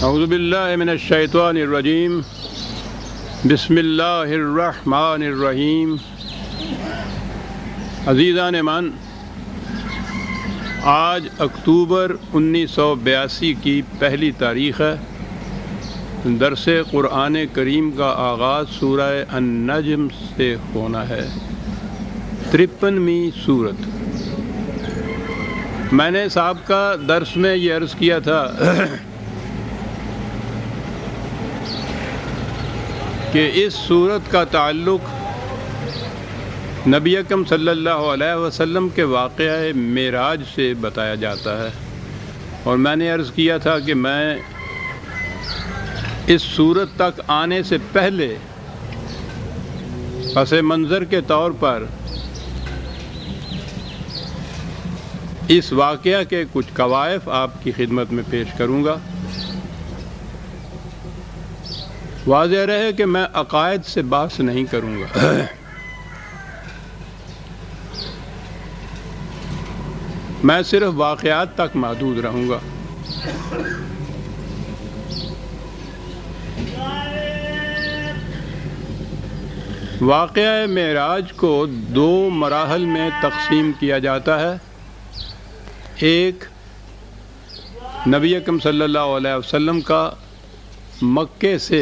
اعوذ باللہ من الشیطان الرجیم بسم اللہ الرحمن الرحیم۔ عزیزان من، آج اکتوبر 1982 کی پہلی تاریخ ہے۔ درس قرآن کریم کا آغاز سورہ النجم سے ہونا ہے، 53ویں سورت۔ میں نے سابقہ درس میں یہ عرض کیا تھا کہ اس سورت کا تعلق نبی اکرم صلی اللہ علیہ وسلم کے واقعہ معراج سے بتایا جاتا ہے، اور میں نے عرض کیا تھا کہ میں اس سورت تک آنے سے پہلے پس منظر کے طور پر اس واقعہ کے کچھ کوائف آپ کی خدمت میں پیش کروں گا۔ واضح رہے کہ میں عقائد سے بحث نہیں کروں گا، میں صرف واقعات تک محدود رہوں گا۔ واقعہ معراج کو دو مراحل میں تقسیم کیا جاتا ہے۔ ایک، نبی اکرم صلی اللہ علیہ وسلم کا مکے سے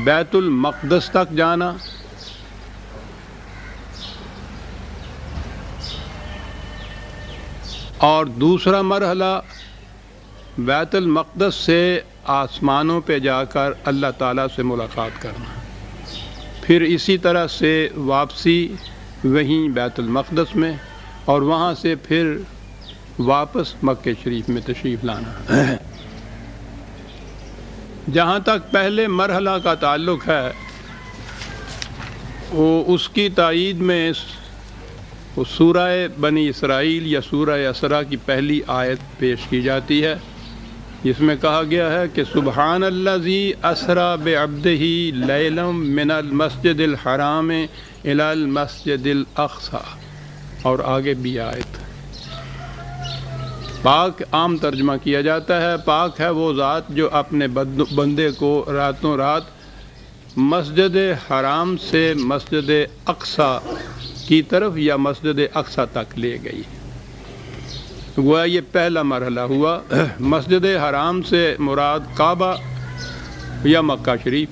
بیت المقدس تک جانا، اور دوسرا مرحلہ بیت المقدس سے آسمانوں پہ جا کر اللہ تعالیٰ سے ملاقات کرنا، پھر اسی طرح سے واپسی وہیں بیت المقدس میں، اور وہاں سے پھر واپس مکہ شریف میں تشریف لانا۔ جہاں تک پہلے مرحلہ کا تعلق ہے، وہ اس کی تائید میں سورہ بنی اسرائیل یا سورہ اسراء کی پہلی آیت پیش کی جاتی ہے، جس میں کہا گیا ہے کہ سبحان الذی اسریٰ بعبدہ لیلا من المسجد الحرام الی المسجد الاقصی، اور آگے بھی آیت۔ پاک عام ترجمہ کیا جاتا ہے، پاک ہے وہ ذات جو اپنے بندے کو راتوں رات مسجد حرام سے مسجد اقصی کی طرف یا مسجد اقصی تک لے گئی۔ گویا یہ پہلا مرحلہ ہوا۔ مسجد حرام سے مراد کعبہ یا مکہ شریف،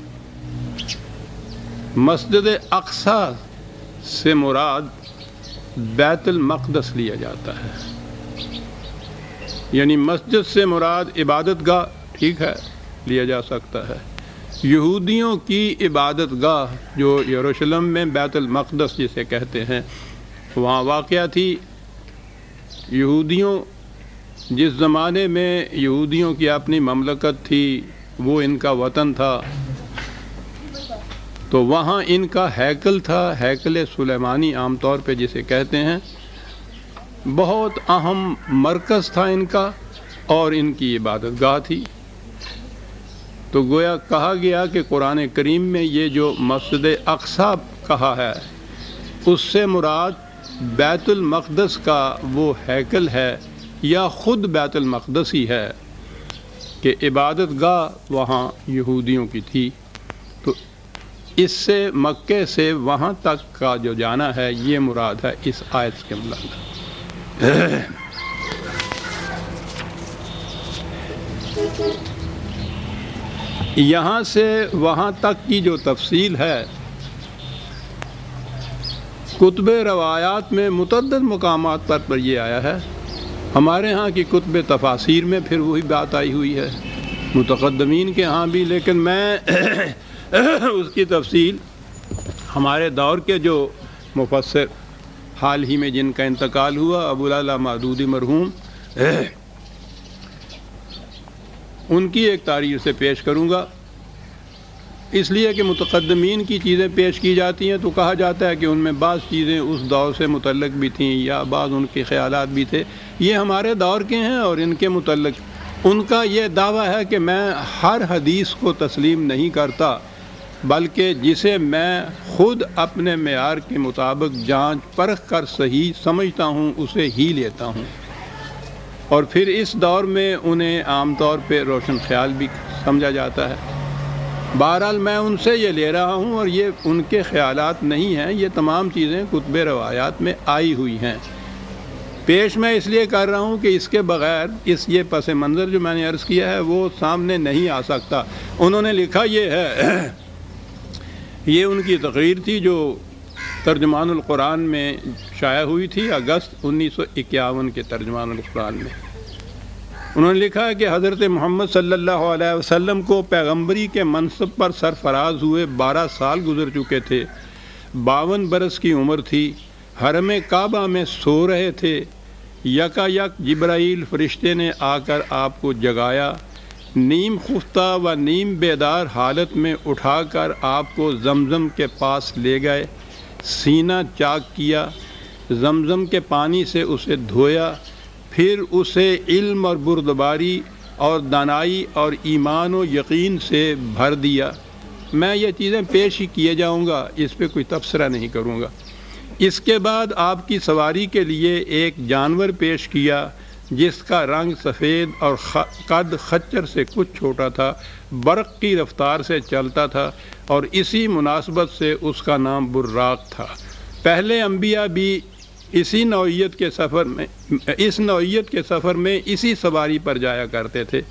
مسجد اقصی سے مراد بیت المقدس لیا جاتا ہے، یعنی مسجد سے مراد عبادت گاہ، ٹھیک ہے، لیا جا سکتا ہے۔ یہودیوں کی عبادت گاہ جو یروشلم میں بیت المقدس جسے کہتے ہیں، وہاں واقع تھی۔ یہودیوں، جس زمانے میں یہودیوں کی اپنی مملکت تھی، وہ ان کا وطن تھا، تو وہاں ان کا ہیکل تھا، ہیکل سلیمانی عام طور پہ جسے کہتے ہیں، بہت اہم مرکز تھا ان کا، اور ان کی عبادت گاہ تھی۔ تو گویا کہا گیا کہ قرآن کریم میں یہ جو مسجد اقصی کہا ہے، اس سے مراد بیت المقدس کا وہ ہیکل ہے، یا خود بیت المقدس ہی ہے، کہ عبادت گاہ وہاں یہودیوں کی تھی۔ تو اس سے مکے سے وہاں تک کا جو جانا ہے، یہ مراد ہے اس آیت کے مطابق۔ یہاں سے وہاں تک کی جو تفصیل ہے، کتب روایات میں متعدد مقامات پر یہ آیا ہے۔ ہمارے ہاں کی کتب تفاسیر میں پھر وہی بات آئی ہوئی ہے، متقدمین کے ہاں بھی، لیکن میں اس کی تفصیل ہمارے دور کے جو مفسر حال ہی میں جن کا انتقال ہوا، ابو العلا مودودی مرحوم، ان کی ایک تاریخ سے پیش کروں گا۔ اس لیے کہ متقدمین کی چیزیں پیش کی جاتی ہیں تو کہا جاتا ہے کہ ان میں بعض چیزیں اس دور سے متعلق بھی تھیں، یا بعض ان کے خیالات بھی تھے۔ یہ ہمارے دور کے ہیں، اور ان کے متعلق ان کا یہ دعویٰ ہے کہ میں ہر حدیث کو تسلیم نہیں کرتا، بلکہ جسے میں خود اپنے معیار کے مطابق جانچ پرکھ کر صحیح سمجھتا ہوں، اسے ہی لیتا ہوں۔ اور پھر اس دور میں انہیں عام طور پہ روشن خیال بھی سمجھا جاتا ہے۔ بہرحال میں ان سے یہ لے رہا ہوں اور یہ ان کے خیالات نہیں ہیں، یہ تمام چیزیں کتب روایات میں آئی ہوئی ہیں۔ پیش میں اس لیے کر رہا ہوں کہ اس کے بغیر یہ پس منظر جو میں نے عرض کیا ہے وہ سامنے نہیں آ سکتا۔ انہوں نے لکھا یہ ہے، یہ ان کی تقریر تھی جو ترجمان القرآن میں شائع ہوئی تھی اگست 1951 کے ترجمان القرآن میں۔ انہوں نے لکھا ہے کہ حضرت محمد صلی اللہ علیہ وسلم کو پیغمبری کے منصب پر سرفراز ہوئے 12 سال گزر چکے تھے، 52 برس کی عمر تھی، حرم کعبہ میں سو رہے تھے، یکا یک جبرائیل فرشتے نے آ کر آپ کو جگایا، نیم خفتہ و نیم بیدار حالت میں اٹھا کر آپ کو زمزم کے پاس لے گئے، سینہ چاک کیا، زمزم کے پانی سے اسے دھویا، پھر اسے علم اور بردباری اور دانائی اور ایمان و یقین سے بھر دیا۔ میں یہ چیزیں پیش ہی کیے جاؤں گا، اس پہ کوئی تبصرہ نہیں کروں گا۔ اس کے بعد آپ کی سواری کے لیے ایک جانور پیش کیا جس کا رنگ سفید اور قد خچر سے کچھ چھوٹا تھا، برق کی رفتار سے چلتا تھا، اور اسی مناسبت سے اس کا نام براق تھا۔ پہلے انبیاء بھی اس نوعیت کے سفر میں اسی سواری پر جایا کرتے تھے۔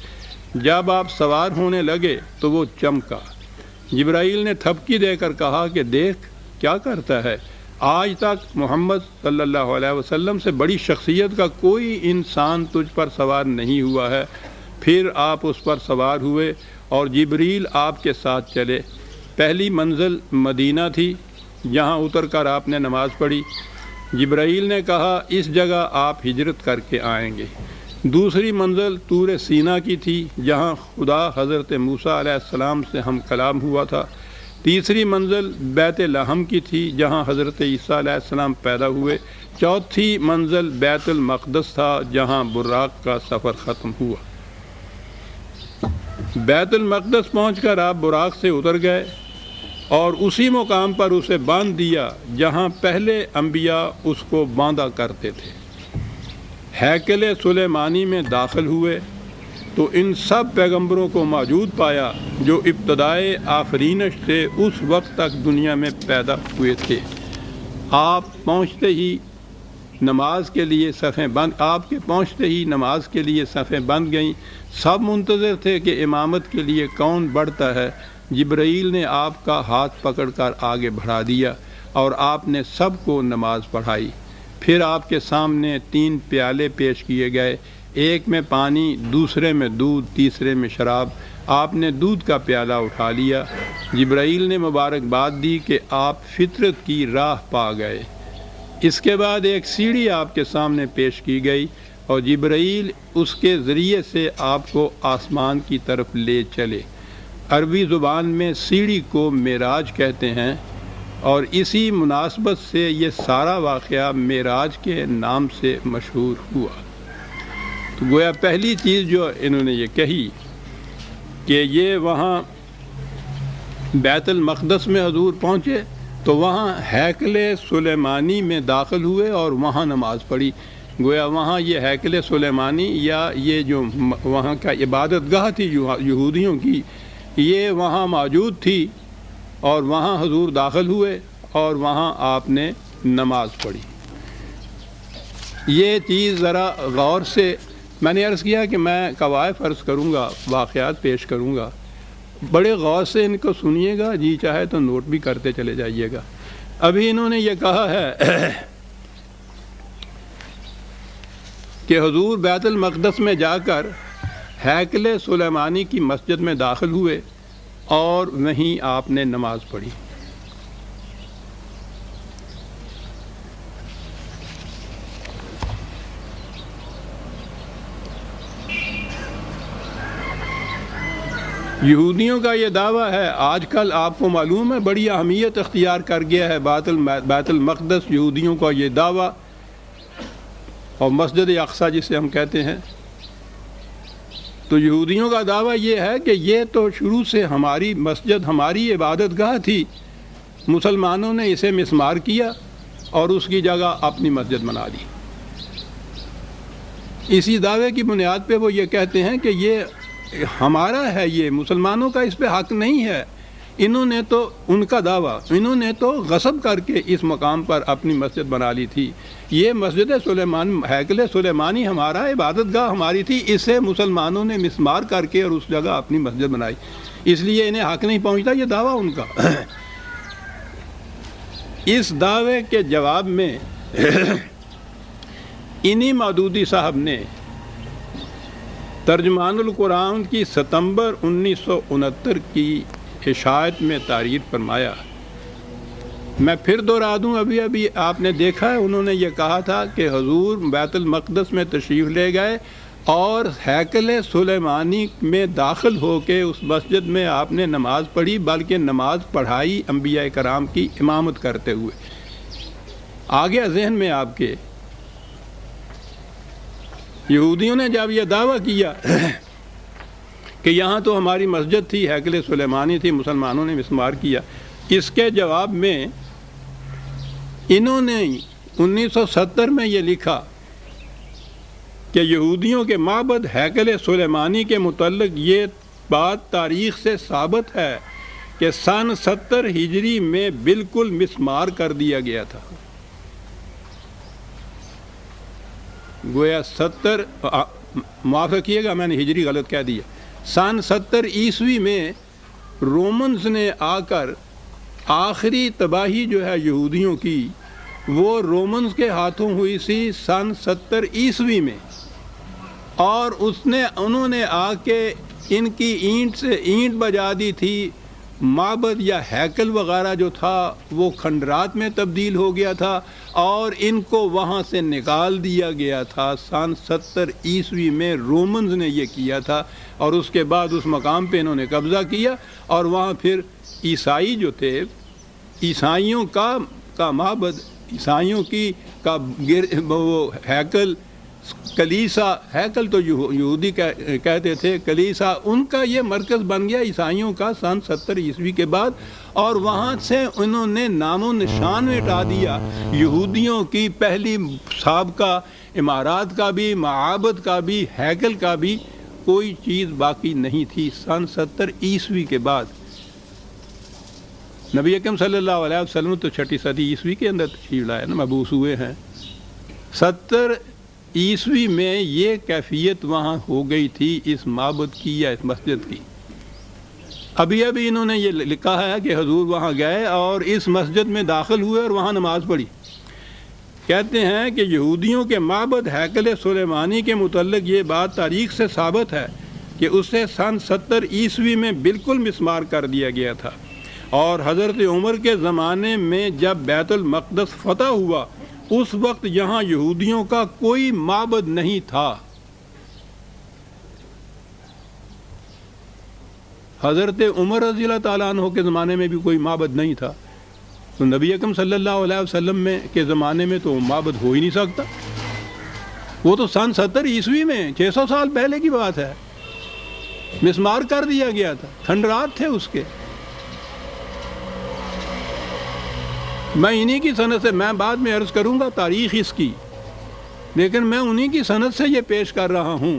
جب آپ سوار ہونے لگے تو وہ چمکا۔ جبرائیل نے تھپکی دے کر کہا کہ دیکھ کیا کرتا ہے، آج تک محمد صلی اللہ علیہ وسلم سے بڑی شخصیت کا کوئی انسان تجھ پر سوار نہیں ہوا ہے۔ پھر آپ اس پر سوار ہوئے اور جبریل آپ کے ساتھ چلے۔ پہلی منزل مدینہ تھی، جہاں اتر کر آپ نے نماز پڑھی۔ جبرائیل نے کہا اس جگہ آپ ہجرت کر کے آئیں گے۔ دوسری منزل طور سینا کی تھی، جہاں خدا حضرت موسیٰ علیہ السلام سے ہم کلام ہوا تھا۔ تیسری منزل بیت لحم کی تھی، جہاں حضرت عیسیٰ علیہ السلام پیدا ہوئے۔ چوتھی منزل بیت المقدس تھا، جہاں براق کا سفر ختم ہوا۔ بیت المقدس پہنچ کر آپ براق سے اتر گئے اور اسی مقام پر اسے باندھ دیا جہاں پہلے انبیاء اس کو باندھا کرتے تھے۔ ہیکل سلیمانی میں داخل ہوئے تو ان سب پیغمبروں کو موجود پایا جو ابتدائے آفرینش سے اس وقت تک دنیا میں پیدا ہوئے تھے۔ آپ کے پہنچتے ہی نماز کے لیے صفیں بند گئیں۔ سب منتظر تھے کہ امامت کے لیے کون بڑھتا ہے۔ جبرائیل نے آپ کا ہاتھ پکڑ کر آگے بڑھا دیا اور آپ نے سب کو نماز پڑھائی۔ پھر آپ کے سامنے 3 پیالے پیش کیے گئے، ایک میں پانی، دوسرے میں دودھ، تیسرے میں شراب۔ آپ نے دودھ کا پیالہ اٹھا لیا۔ جبرائیل نے مبارکباد دی کہ آپ فطرت کی راہ پا گئے۔ اس کے بعد ایک سیڑھی آپ کے سامنے پیش کی گئی اور جبرائیل اس کے ذریعے سے آپ کو آسمان کی طرف لے چلے۔ عربی زبان میں سیڑھی کو معراج کہتے ہیں اور اسی مناسبت سے یہ سارا واقعہ معراج کے نام سے مشہور ہوا۔ تو گویا پہلی چیز جو انہوں نے یہ کہی کہ یہ وہاں بیت المقدس میں حضور پہنچے تو وہاں ہیکل سلیمانی میں داخل ہوئے اور وہاں نماز پڑھی۔ گویا وہاں یہ ہیکل سلیمانی یا یہ جو وہاں کا عبادت گاہ تھی یہودیوں کی، یہ وہاں موجود تھی اور وہاں حضور داخل ہوئے اور وہاں آپ نے نماز پڑھی۔ یہ چیز ذرا غور سے، میں نے عرض کیا کہ میں قواعد عرض کروں گا، واقعات پیش کروں گا، بڑے غور سے ان کو سنیے گا، جی چاہے تو نوٹ بھی کرتے چلے جائیے گا۔ ابھی انہوں نے یہ کہا ہے کہ حضور بیت المقدس میں جا کر ہیکل سلیمانی کی مسجد میں داخل ہوئے اور وہیں آپ نے نماز پڑھی۔ یہودیوں کا یہ دعویٰ ہے، آج کل آپ کو معلوم ہے بڑی اہمیت اختیار کر گیا ہے بیت المقدس، یہودیوں کا یہ دعویٰ، اور مسجد اقصی جسے ہم کہتے ہیں، تو یہودیوں کا دعویٰ یہ ہے کہ یہ تو شروع سے ہماری مسجد، ہماری عبادت گاہ تھی، مسلمانوں نے اسے مسمار کیا اور اس کی جگہ اپنی مسجد بنا دی۔ اسی دعوے کی بنیاد پہ وہ یہ کہتے ہیں کہ یہ ہمارا ہے، یہ مسلمانوں کا اس پہ حق نہیں ہے، انہوں نے تو، ان کا دعویٰ، انہوں نے تو غصب کر کے اس مقام پر اپنی مسجد بنا لی تھی، یہ مسجد سلیمان، ہیکل سلیمانی ہمارا، عبادت گاہ ہماری تھی، اسے مسلمانوں نے مسمار کر کے اور اس جگہ اپنی مسجد بنائی، اس لیے انہیں حق نہیں پہنچتا، یہ دعویٰ ان کا۔ اس دعوے کے جواب میں انہی مودودی صاحب نے ترجمان القرآن کی ستمبر 1969 کی اشاعت میں تحریر فرمایا، میں پھر دوہرا دوں، ابھی آپ نے دیکھا ہے، انہوں نے یہ کہا تھا کہ حضور بیت المقدس میں تشریف لے گئے اور ہیکل سلیمانی میں داخل ہو کے اس مسجد میں آپ نے نماز پڑھی، بلکہ نماز پڑھائی انبیاء کرام کی امامت کرتے ہوئے۔ آ گیا ذہن میں آپ کے، یہودیوں نے جب یہ دعویٰ کیا کہ یہاں تو ہماری مسجد تھی، ہیکل سلیمانی تھی، مسلمانوں نے مسمار کیا، اس کے جواب میں انہوں نے 1970 میں یہ لکھا کہ یہودیوں کے معبد ہیکل سلیمانی کے متعلق یہ بات تاریخ سے ثابت ہے کہ سن 70 ہجری میں بالکل مسمار کر دیا گیا تھا۔ گویا 70، معاف رکھیے گا میں نے ہجری غلط کہہ دیا، سن 70 عیسوی میں رومنز نے آ کر آخری تباہی جو ہے یہودیوں کی، وہ رومنز کے ہاتھوں ہوئی سی سن 70 عیسوی میں، اور انہوں نے آ کے ان کی اینٹ سے اینٹ بجا دی تھی، معبد یا ہیکل وغیرہ جو تھا وہ کھنڈرات میں تبدیل ہو گیا تھا اور ان کو وہاں سے نکال دیا گیا تھا۔ سن 70 عیسوی میں رومنز نے یہ کیا تھا، اور اس کے بعد اس مقام پہ انہوں نے قبضہ کیا، اور وہاں پھر عیسائی جو تھے، عیسائیوں کا معبد، عیسائیوں کی کا وہ ہیکل، کلیسا، ہیکل تو یہودی کہتے تھے، کلیسا ان کا یہ مرکز بن گیا عیسائیوں کا سن 70 عیسوی کے بعد، اور وہاں سے انہوں نے نام و نشان مٹا دیا یہودیوں کی پہلی سابقہ عمارات کا بھی، معابد کا بھی، ہیکل کا بھی کوئی چیز باقی نہیں تھی۔ سن 70 عیسوی کے بعد نبی اکرم صلی اللہ علیہ وسلم تو 6 صدی عیسوی کے اندر تشریف لائے نا، مبعوث ہوئے ہیں۔ 70 عیسوی میں یہ کیفیت وہاں ہو گئی تھی اس معبد کی یا اس مسجد کی۔ ابھی انہوں نے یہ لکھا ہے کہ حضور وہاں گئے اور اس مسجد میں داخل ہوئے اور وہاں نماز پڑھی۔ کہتے ہیں کہ یہودیوں کے معبد ہیکل سلیمانی کے متعلق یہ بات تاریخ سے ثابت ہے کہ اسے سن 70 عیسوی میں بالکل مسمار کر دیا گیا تھا، اور حضرت عمر کے زمانے میں جب بیت المقدس فتح ہوا اس وقت یہاں یہودیوں کا کوئی معبد نہیں تھا۔ حضرت عمر رضی اللہ تعالیٰ عنہ کے زمانے میں بھی کوئی معبد نہیں تھا، تو نبی اکرم صلی اللہ علیہ وسلم کے زمانے میں تو معبد ہو ہی نہیں سکتا۔ وہ تو سن 70 عیسوی میں 600 سال پہلے کی بات ہے، مسمار کر دیا گیا تھا، کھنڈرات تھے اس کے۔ میں انہی کی سند سے، میں بعد میں عرض کروں گا تاریخ اس کی، لیکن میں انہی کی سند سے یہ پیش کر رہا ہوں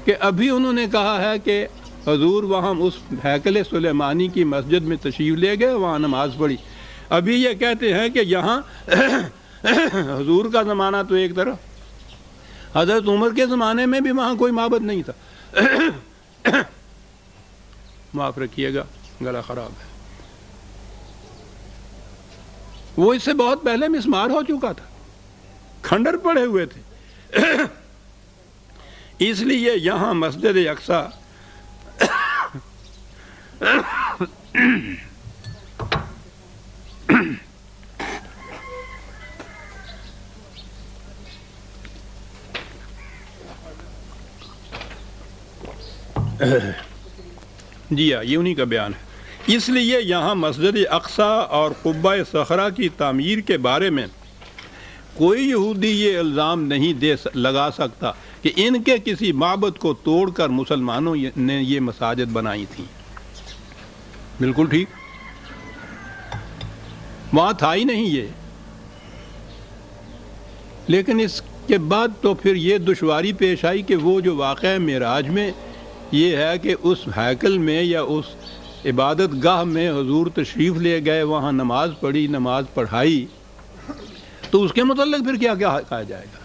کہ ابھی انہوں نے کہا ہے کہ حضور وہاں اس ہیکل سلیمانی کی مسجد میں تشریف لے گئے، وہاں نماز پڑھی۔ ابھی یہ کہتے ہیں کہ یہاں حضور کا زمانہ تو ایک طرف، حضرت عمر کے زمانے میں بھی وہاں کوئی معبد نہیں تھا۔ معاف رکھیے گا گلا خراب ہے، وہ اس سے بہت پہلے مسمار ہو چکا تھا، کھنڈر پڑے ہوئے تھے۔ اس لیے یہاں مسجد اقصی جی ہاں، یہ انہی کا بیان ہے۔ اس لیے یہاں مسجد اقصی اور قبہ صخرہ کی تعمیر کے بارے میں کوئی یہودی یہ الزام نہیں لگا سکتا کہ ان کے کسی معبد کو توڑ کر مسلمانوں نے یہ مساجد بنائی تھیں۔ بالکل ٹھیک، وہاں تھا ہی نہیں یہ، لیکن اس کے بعد تو پھر یہ دشواری پیش آئی کہ وہ جو واقعہ معراج میں یہ ہے کہ اس ہیکل میں یا اس عبادت گاہ میں حضور تشریف لے گئے، وہاں نماز پڑھی، نماز پڑھائی، تو اس کے متعلق پھر کیا کہا جائے گا؟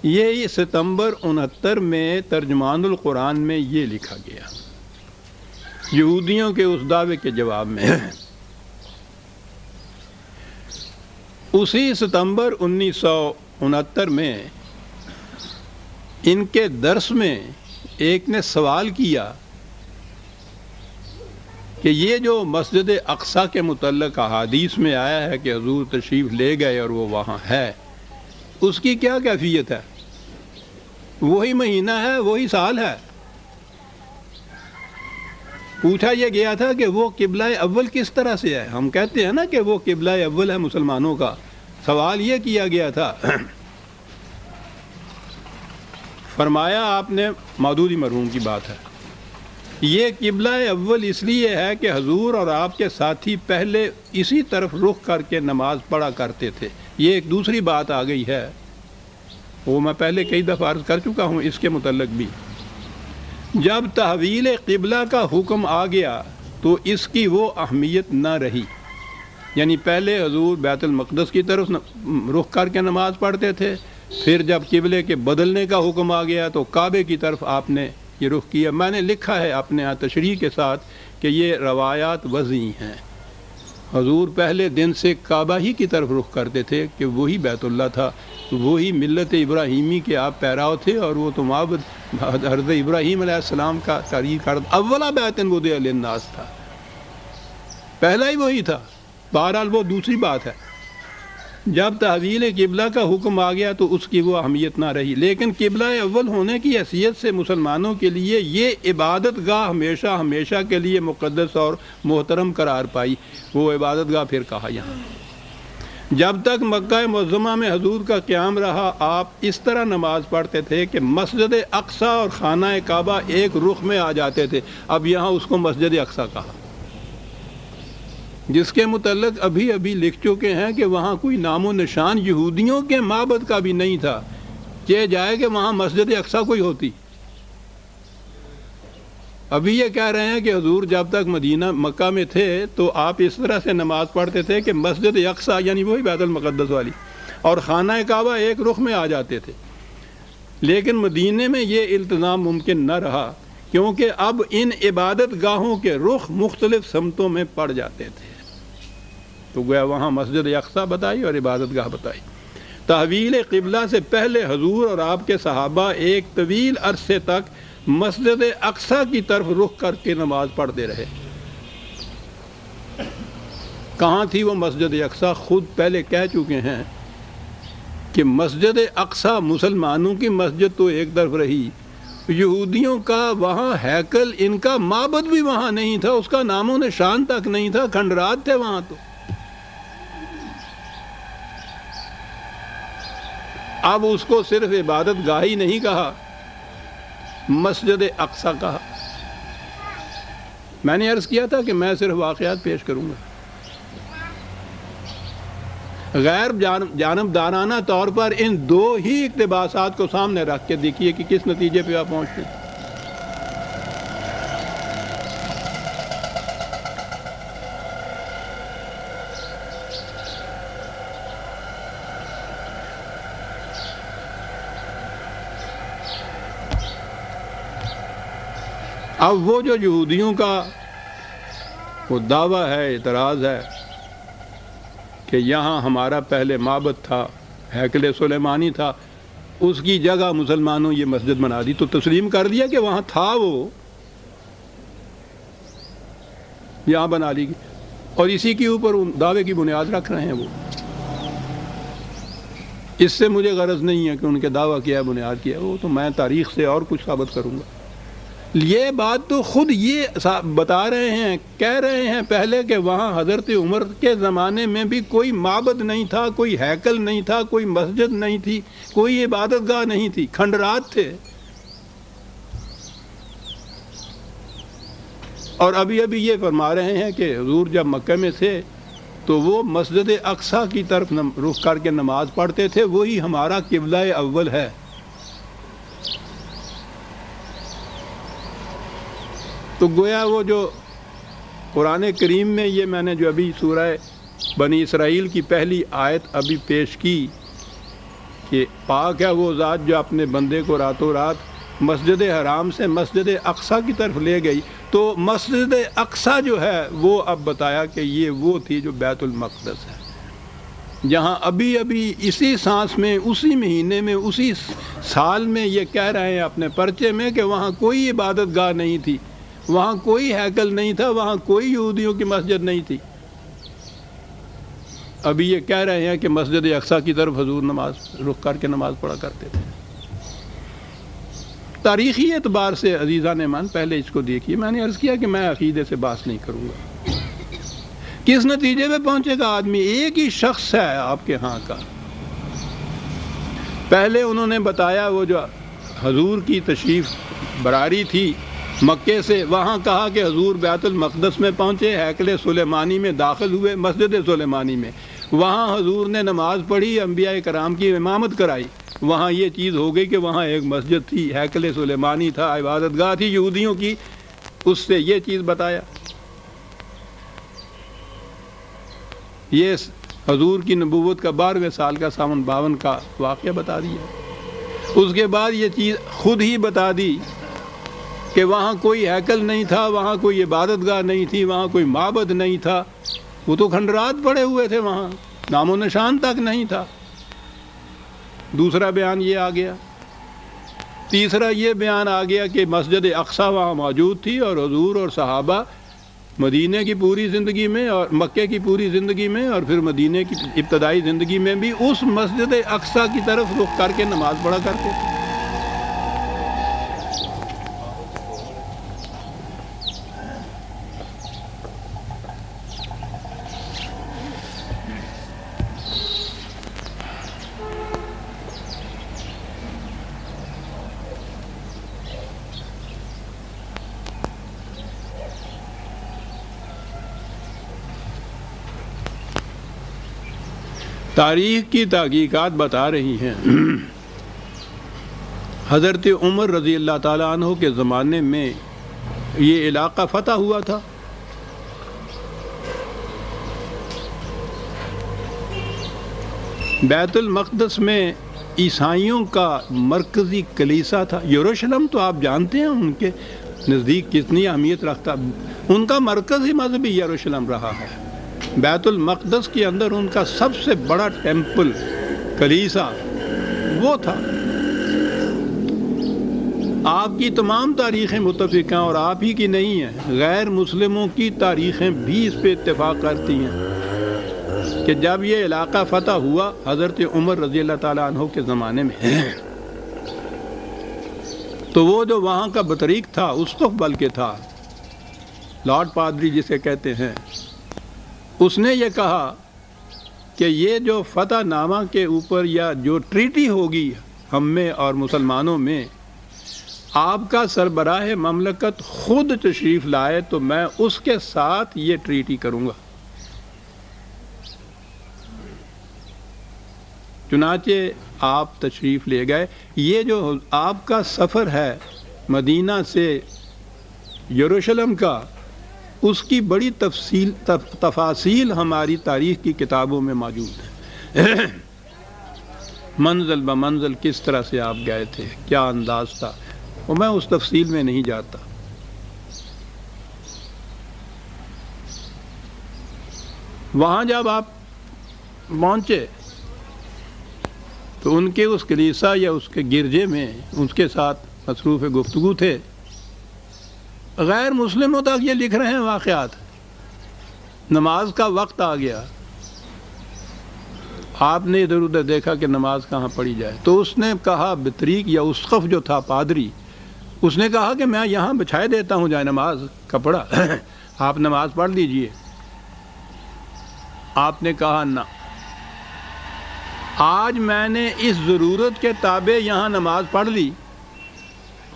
یہ ستمبر 69 میں ترجمان القرآن میں یہ لکھا گیا یہودیوں کے اس دعوے کے جواب میں۔ اسی ستمبر 1969 میں ان کے درس میں ایک نے سوال کیا کہ یہ جو مسجد اقصیٰ کے متعلق احادیث میں آیا ہے کہ حضور تشریف لے گئے اور وہ وہاں ہے، اس کی کیا کیفیت ہے؟ وہی مہینہ ہے، وہی سال ہے۔ پوچھا یہ گیا تھا کہ وہ قبلہ اول کس طرح سے ہے؟ ہم کہتے ہیں نا کہ وہ قبلہ اول ہے مسلمانوں کا۔ سوال یہ کیا گیا تھا، فرمایا آپ نے، مودودی مرحوم کی بات ہے، یہ قبلہ اول اس لیے ہے کہ حضور اور آپ کے ساتھی پہلے اسی طرف رخ کر کے نماز پڑھا کرتے تھے۔ یہ ایک دوسری بات آ گئی ہے، وہ میں پہلے کئی دفعہ عرض کر چکا ہوں اس کے متعلق بھی۔ جب تحویل قبلہ کا حکم آ گیا تو اس کی وہ اہمیت نہ رہی، یعنی پہلے حضور بیت المقدس کی طرف رخ کر کے نماز پڑھتے تھے، پھر جب قبلے کے بدلنے کا حکم آ گیا تو کعبے کی طرف آپ نے یہ رخ کیا۔ میں نے لکھا ہے اپنے یہاں تشریح کے ساتھ کہ یہ روایات وضعی ہیں۔ حضور پہلے دن سے کعبہ ہی کی طرف رخ کرتے تھے کہ وہی بیت اللہ تھا، وہی ملت ابراہیمی کے آپ پیراؤ تھے، اور وہ تو معبد حضرت ابراہیم علیہ السلام کا تحریر کرد اولا بیت وضع للناس تھا، پہلا ہی وہی تھا۔ بہرحال وہ دوسری بات ہے۔ جب تحویل قبلہ کا حکم آ گیا تو اس کی وہ اہمیت نہ رہی، لیکن قبلہ اول ہونے کی حیثیت سے مسلمانوں کے لیے یہ عبادت گاہ ہمیشہ ہمیشہ کے لیے مقدس اور محترم قرار پائی۔ وہ عبادت گاہ پھر کہا یہاں۔ جب تک مکہ معظمہ میں حضور کا قیام رہا، آپ اس طرح نماز پڑھتے تھے کہ مسجد اقصیٰ اور خانہ کعبہ ایک رخ میں آ جاتے تھے۔ اب یہاں اس کو مسجد اقصیٰ کہا، جس کے متعلق ابھی لکھ چکے ہیں کہ وہاں کوئی نام و نشان یہودیوں کے معبد کا بھی نہیں تھا کہ جائے کہ وہاں مسجد اقصیٰ کوئی ہوتی۔ ابھی یہ کہہ رہے ہیں کہ حضور جب تک مکہ میں تھے تو آپ اس طرح سے نماز پڑھتے تھے کہ مسجد اقصیٰ یعنی وہی بیت المقدس والی اور خانہ کعبہ ایک رخ میں آ جاتے تھے۔ لیکن مدینے میں یہ التزام ممکن نہ رہا، کیونکہ اب ان عبادت گاہوں کے رخ مختلف سمتوں میں پڑ جاتے تھے، تو گویا وہاں مسجد اقصیٰ بتائی اور عبادت گاہ بتائی۔ تحویل قبلہ سے پہلے حضور اور آپ کے صحابہ ایک طویل عرصے تک مسجد اقصیٰ کی طرف رخ کر کے نماز پڑھتے رہے۔ کہاں تھی وہ مسجد اقصیٰ؟ خود پہلے کہہ چکے ہیں کہ مسجد اقصیٰ مسلمانوں کی مسجد تو ایک طرف رہی، یہودیوں کا وہاں ہیکل، ان کا معبد بھی وہاں نہیں تھا، اس کا نام و نشان تک نہیں تھا، کھنڈرات تھے وہاں۔ تو اب اس کو صرف عبادت گاہ ہی نہیں کہا، مسجد اقصیٰ کہا۔ میں نے عرض کیا تھا کہ میں صرف واقعات پیش کروں گا، غیر جانبدارانہ طور پر ان دو ہی اقتباسات کو سامنے رکھ کے دیکھیے کہ کس نتیجے پہ آپ پہنچتے ہیں۔ اب وہ جو یہودیوں کا وہ دعویٰ ہے، اعتراض ہے کہ یہاں ہمارا پہلے معبد تھا، ہیکل سلیمانی تھا، اس کی جگہ مسلمانوں یہ مسجد بنا دی، تو تسلیم کر دیا کہ وہاں تھا، وہ یہاں بنا لی گئی، اور اسی کے اوپر دعوے کی بنیاد رکھ رہے ہیں وہ۔ اس سے مجھے غرض نہیں ہے کہ ان کے دعویٰ کیا ہے، بنیاد کیا ہے، وہ تو میں تاریخ سے اور کچھ ثابت کروں گا۔ یہ بات تو خود یہ بتا رہے ہیں، کہہ رہے ہیں پہلے کہ وہاں حضرت عمر کے زمانے میں بھی کوئی معبد نہیں تھا، کوئی ہیکل نہیں تھا، کوئی مسجد نہیں تھی، کوئی عبادت گاہ نہیں تھی، کھنڈرات تھے۔ اور ابھی یہ فرما رہے ہیں کہ حضور جب مکہ میں تھے تو وہ مسجد اقصیٰ کی طرف رخ کر کے نماز پڑھتے تھے، وہی ہمارا قبلہ اول ہے۔ تو گویا وہ جو قرآن کریم میں یہ میں نے جو ابھی سورہ بنی اسرائیل کی پہلی آیت ابھی پیش کی کہ پاک ہے وہ ذات جو اپنے بندے کو راتوں رات مسجد حرام سے مسجد اقصیٰ کی طرف لے گئی، تو مسجد اقصیٰ جو ہے وہ اب بتایا کہ یہ وہ تھی جو بیت المقدس ہے، جہاں ابھی اسی سانس میں، اسی مہینے میں، اسی سال میں یہ کہہ رہے ہیں اپنے پرچے میں کہ وہاں کوئی عبادت گاہ نہیں تھی، وہاں کوئی ہیکل نہیں تھا، وہاں کوئی یہودیوں کی مسجد نہیں تھی۔ ابھی یہ کہہ رہے ہیں کہ مسجد اقصیٰ کی طرف حضور نماز رخ کر کے نماز پڑھا کرتے تھے۔ تاریخی اعتبار سے عزیزان ایمان پہلے اس کو دیکھیے، میں نے عرض کیا کہ میں عقیدے سے بحث نہیں کروں گا۔ کس نتیجے پہ پہنچے گا آدمی؟ ایک ہی شخص ہے آپ کے ہاں کا۔ پہلے انہوں نے بتایا وہ جو حضور کی تشریف براری تھی مکے سے، وہاں کہا کہ حضور بیت المقدس میں پہنچے، ہیکل سلیمانی میں داخل ہوئے، مسجد سلیمانی میں، وہاں حضور نے نماز پڑھی، انبیاء کرام کی امامت کرائی، وہاں یہ چیز ہو گئی کہ وہاں ایک مسجد تھی، ہیکل سلیمانی تھا، عبادت گاہ تھی یہودیوں کی، اس سے یہ چیز بتایا۔ یہ حضور کی نبوت کا 12ویں سال کا ساون 52 کا واقعہ بتا دیا۔ اس کے بعد یہ چیز خود ہی بتا دی کہ وہاں کوئی ہیکل نہیں تھا، وہاں کوئی عبادت گاہ نہیں تھی، وہاں کوئی معبد نہیں تھا، وہ تو کھنڈرات پڑے ہوئے تھے، وہاں نام و نشان تک نہیں تھا۔ دوسرا بیان یہ آ گیا۔ تیسرا یہ بیان آ گیا کہ مسجد اقصیٰ وہاں موجود تھی، اور حضور اور صحابہ مدینے کی پوری زندگی میں اور مکے کی پوری زندگی میں اور پھر مدینے کی ابتدائی زندگی میں بھی اس مسجد اقصیٰ کی طرف رخ کر کے نماز پڑھا کرتے تھے۔ تاریخ کی تحقیقات بتا رہی ہیں حضرت عمر رضی اللہ تعالیٰ عنہ کے زمانے میں یہ علاقہ فتح ہوا تھا۔ بیت المقدس میں عیسائیوں کا مرکزی کلیسا تھا۔ یروشلم تو آپ جانتے ہیں ان کے نزدیک کتنی اہمیت رکھتا، ان کا مرکزی مذہبی یروشلم رہا ہے۔ بیت المقدس کے اندر ان کا سب سے بڑا ٹیمپل کلیسا وہ تھا۔ آپ کی تمام تاریخیں متفق ہیں، اور آپ ہی کی نہیں ہیں، غیر مسلموں کی تاریخیں بھی اس پہ اتفاق کرتی ہیں کہ جب یہ علاقہ فتح ہوا حضرت عمر رضی اللہ تعالیٰ عنہ کے زمانے میں، تو وہ جو وہاں کا بطریق تھا، اسقف بلکہ تھا، لارڈ پادری جسے کہتے ہیں، اس نے یہ کہا کہ یہ جو فتح نامہ کے اوپر یا جو ٹریٹی ہوگی ہم میں اور مسلمانوں میں، آپ کا سربراہ مملکت خود تشریف لائے تو میں اس کے ساتھ یہ ٹریٹی کروں گا۔ چنانچہ آپ تشریف لے گئے۔ یہ جو آپ کا سفر ہے مدینہ سے یروشلم کا، اس کی بڑی تفاصیل ہماری تاریخ کی کتابوں میں موجود ہے۔ منزل بمنزل کس طرح سے آپ گئے تھے، کیا انداز تھا، اور میں اس تفصیل میں نہیں جاتا۔ وہاں جب آپ پہنچے تو ان کے اس کلیسا یا اس کے گرجے میں اس کے ساتھ مصروف گفتگو تھے۔ غیر مسلموں تک یہ لکھ رہے ہیں واقعات۔ نماز کا وقت آ گیا، آپ نے ادھر ادھر دیکھا کہ نماز کہاں پڑھی جائے، تو اس نے کہا، بطریق یا اسقف جو تھا پادری، اس نے کہا کہ میں یہاں بچھائے دیتا ہوں جائے نماز کپڑا، آپ نماز پڑھ لیجئے۔ آپ نے کہا نہ، آج میں نے اس ضرورت کے تابع یہاں نماز پڑھ لی،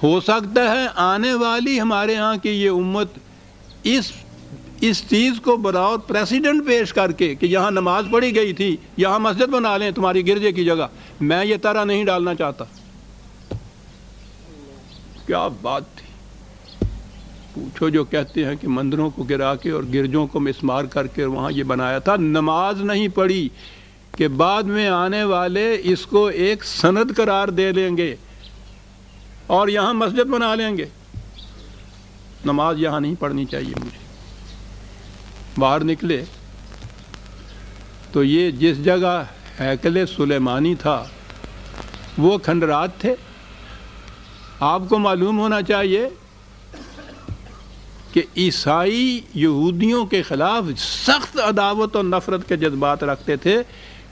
ہو سکتا ہے آنے والی ہمارے ہاں کی یہ امت اس اس چیز کو بطور پریسیڈنٹ پیش کر کے کہ یہاں نماز پڑھی گئی تھی، یہاں مسجد بنا لیں تمہاری گرجے کی جگہ، میں یہ طرح نہیں ڈالنا چاہتا. کیا بات تھی. پوچھو جو کہتے ہیں کہ مندروں کو گرا کے اور گرجوں کو مسمار کر کے وہاں یہ بنایا تھا، نماز نہیں پڑھی کہ بعد میں آنے والے اس کو ایک سند قرار دے لیں گے اور یہاں مسجد بنا لیں گے. نماز یہاں نہیں پڑھنی چاہیے. مجھے باہر نکلے تو یہ جس جگہ ہیکل سلیمانی تھا وہ کھنڈرات تھے. آپ کو معلوم ہونا چاہیے کہ عیسائی یہودیوں کے خلاف سخت عداوت اور نفرت کے جذبات رکھتے تھے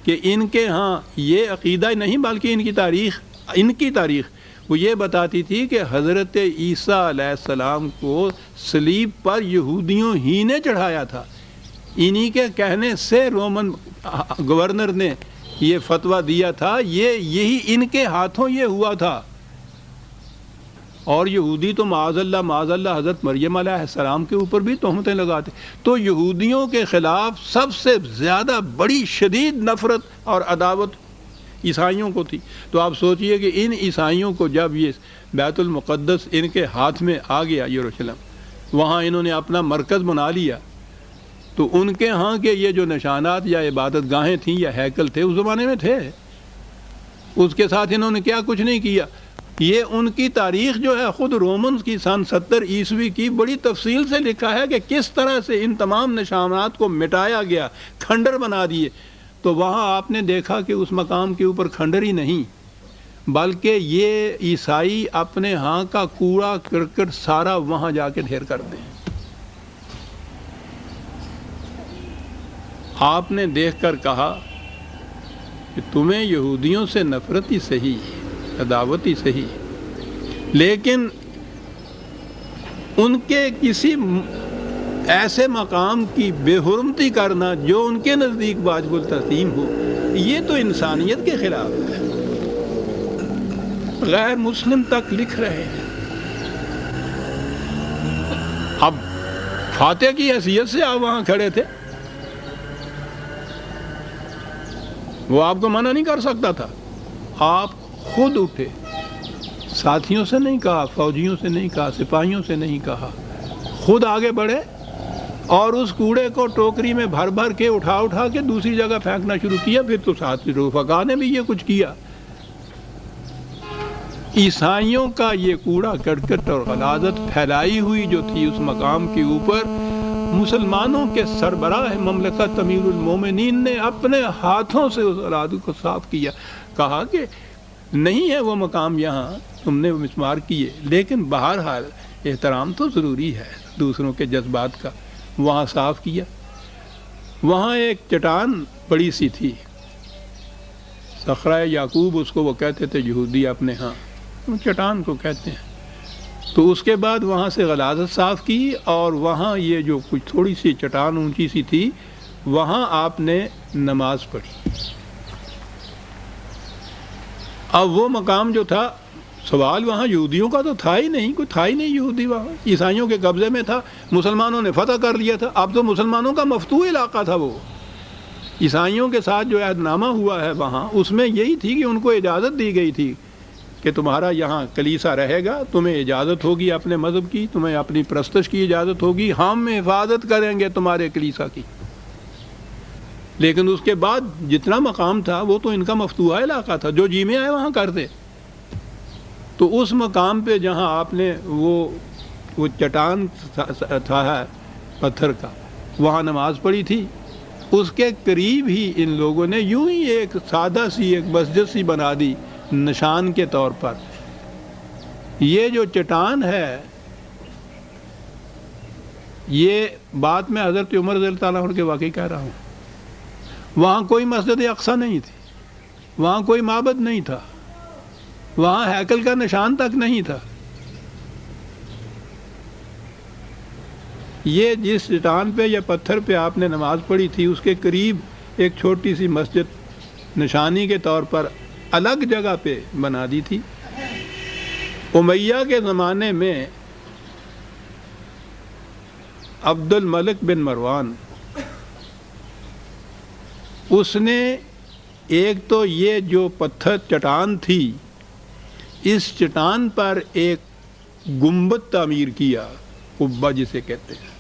کہ ان کے ہاں یہ عقیدہ نہیں بلکہ ان کی تاریخ وہ یہ بتاتی تھی کہ حضرت عیسیٰ علیہ السلام کو صلیب پر یہودیوں ہی نے چڑھایا تھا. انہی کے کہنے سے رومن گورنر نے یہ فتویٰ دیا تھا، یہی ان کے ہاتھوں یہ ہوا تھا. اور یہودی تو معاذ اللہ حضرت مریم علیہ السلام کے اوپر بھی تہمتیں لگاتے. تو یہودیوں کے خلاف سب سے زیادہ بڑی شدید نفرت اور عداوت عیسائیوں کو تھی. تو آپ سوچئے کہ ان عیسائیوں کو جب یہ بیت المقدس ان کے ہاتھ میں آ گیا، یروشلم، وہاں انہوں نے اپنا مرکز بنا لیا، تو ان کے ہاں کے یہ جو نشانات یا عبادت گاہیں تھیں یا ہیکل تھے اس زمانے میں تھے. اس کے ساتھ انہوں نے کیا کچھ نہیں کیا. یہ ان کی تاریخ جو ہے خود رومنز کی سن 70 عیسوی کی بڑی تفصیل سے لکھا ہے کہ کس طرح سے ان تمام نشانات کو مٹایا گیا، کھنڈر بنا دیے. تو وہاں آپ نے دیکھا کہ اس مقام کے اوپر کھنڈر ہی نہیں بلکہ یہ عیسائی اپنے ہاں کا کوڑا کرکٹ سارا وہاں جا کے ڈھیر کر دیں. آپ نے دیکھ کر کہا کہ تمہیں یہودیوں سے نفرت ہی صحیح، عداوت ہی صحیح، لیکن ان کے کسی ایسے مقام کی بے حرمتی کرنا جو ان کے نزدیک واجب التسلیم ہو، یہ تو انسانیت کے خلاف ہے. غیر مسلم تک لکھ رہے ہیں. اب فاتح کی حیثیت سے آپ وہاں کھڑے تھے، وہ آپ کو منع نہیں کر سکتا تھا. آپ خود اٹھے، ساتھیوں سے نہیں کہا، فوجیوں سے نہیں کہا، سپاہیوں سے نہیں کہا، خود آگے بڑھے اور اس کوڑے کو ٹوکری میں بھر بھر کے اٹھا کے دوسری جگہ پھینکنا شروع کیا. پھر تو ساتھی رفقا نے بھی یہ کچھ کیا. عیسائیوں کا یہ کوڑا کرکٹ اور غلاظت پھیلائی ہوئی جو تھی اس مقام کے اوپر، مسلمانوں کے سربراہ مملکت امیر المومنین نے اپنے ہاتھوں سے اس غلاظت کو صاف کیا. کہا کہ نہیں ہے وہ مقام یہاں تم نے مسمار کیے، لیکن بہرحال احترام تو ضروری ہے دوسروں کے جذبات کا. وہاں صاف کیا. وہاں ایک چٹان بڑی سی تھی، صخرہ یعقوب اس کو وہ کہتے تھے یہودی اپنے ہاں، چٹان کو کہتے ہیں. تو اس کے بعد وہاں سے غلاظت صاف کی اور وہاں یہ جو کچھ تھوڑی سی چٹان اونچی سی تھی وہاں آپ نے نماز پڑھی. اب وہ مقام جو تھا، سوال وہاں یہودیوں کا تو تھا ہی نہیں، کوئی تھا ہی نہیں یہودی وہاں، عیسائیوں کے قبضے میں تھا، مسلمانوں نے فتح کر لیا تھا. اب تو مسلمانوں کا مفتوح علاقہ تھا. وہ عیسائیوں کے ساتھ جو عہد نامہ ہوا ہے وہاں، اس میں یہی تھی کہ ان کو اجازت دی گئی تھی کہ تمہارا یہاں کلیسا رہے گا، تمہیں اجازت ہوگی اپنے مذہب کی، تمہیں اپنی پرستش کی اجازت ہوگی، ہم حفاظت کریں گے تمہارے کلیسا کی. لیکن اس کے بعد جتنا مقام تھا وہ تو ان کا مفتوحہ علاقہ تھا، جو جی میں آئے وہاں کرتے. تو اس مقام پہ جہاں آپ نے وہ چٹان تھا پتھر کا، وہاں نماز پڑھی تھی، اس کے قریب ہی ان لوگوں نے یوں ہی ایک سادہ سی ایک مسجد سی بنا دی نشان کے طور پر. یہ جو چٹان ہے، یہ بات میں حضرت عمر رضی اللہ تعالیٰ عنہ کے واقعی کہہ رہا ہوں. وہاں کوئی مسجد اقصیٰ نہیں تھی، وہاں کوئی معبد نہیں تھا، وہاں ہیکل کا نشان تک نہیں تھا. یہ جس چٹان پہ یا پتھر پہ آپ نے نماز پڑھی تھی اس کے قریب ایک چھوٹی سی مسجد نشانی کے طور پر الگ جگہ پہ بنا دی تھی. امیہ کے زمانے میں عبد الملک بن مروان، اس نے ایک تو یہ جو پتھر چٹان تھی، اس چٹان پر ایک گنبد تعمیر کیا، قبہ جسے کہتے ہیں،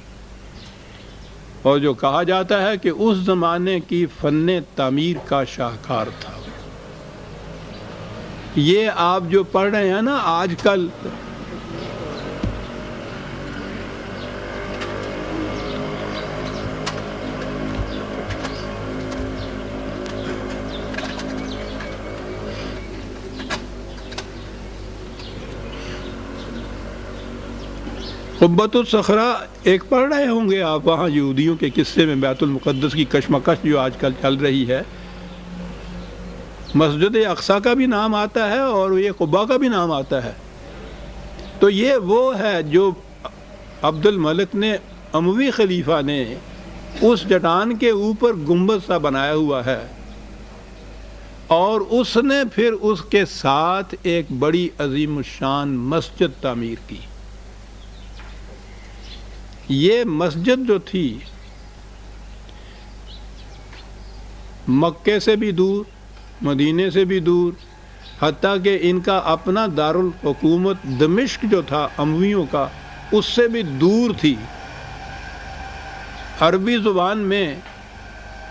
اور جو کہا جاتا ہے کہ اس زمانے کی فن تعمیر کا شاہکار تھا۔ یہ آپ جو پڑھ رہے ہیں نا آج کل، قبۃ الصخرہ ایک پڑھ رہے ہوں گے آپ وہاں یہودیوں کے قصے میں، بیت المقدس کی کشمکش جو آج کل چل رہی ہے، مسجد اقصیٰ کا بھی نام آتا ہے اور یہ قبہ کا بھی نام آتا ہے۔ تو یہ وہ ہے جو عبد الملک نے، اموی خلیفہ نے، اس چٹان کے اوپر گنبد سا بنایا ہوا ہے، اور اس نے پھر اس کے ساتھ ایک بڑی عظیم الشان مسجد تعمیر کی۔ یہ مسجد جو تھی مکے سے بھی دور، مدینے سے بھی دور، حتیٰ کہ ان کا اپنا دارالحکومت دمشق جو تھا امویوں کا، اس سے بھی دور تھی۔ عربی زبان میں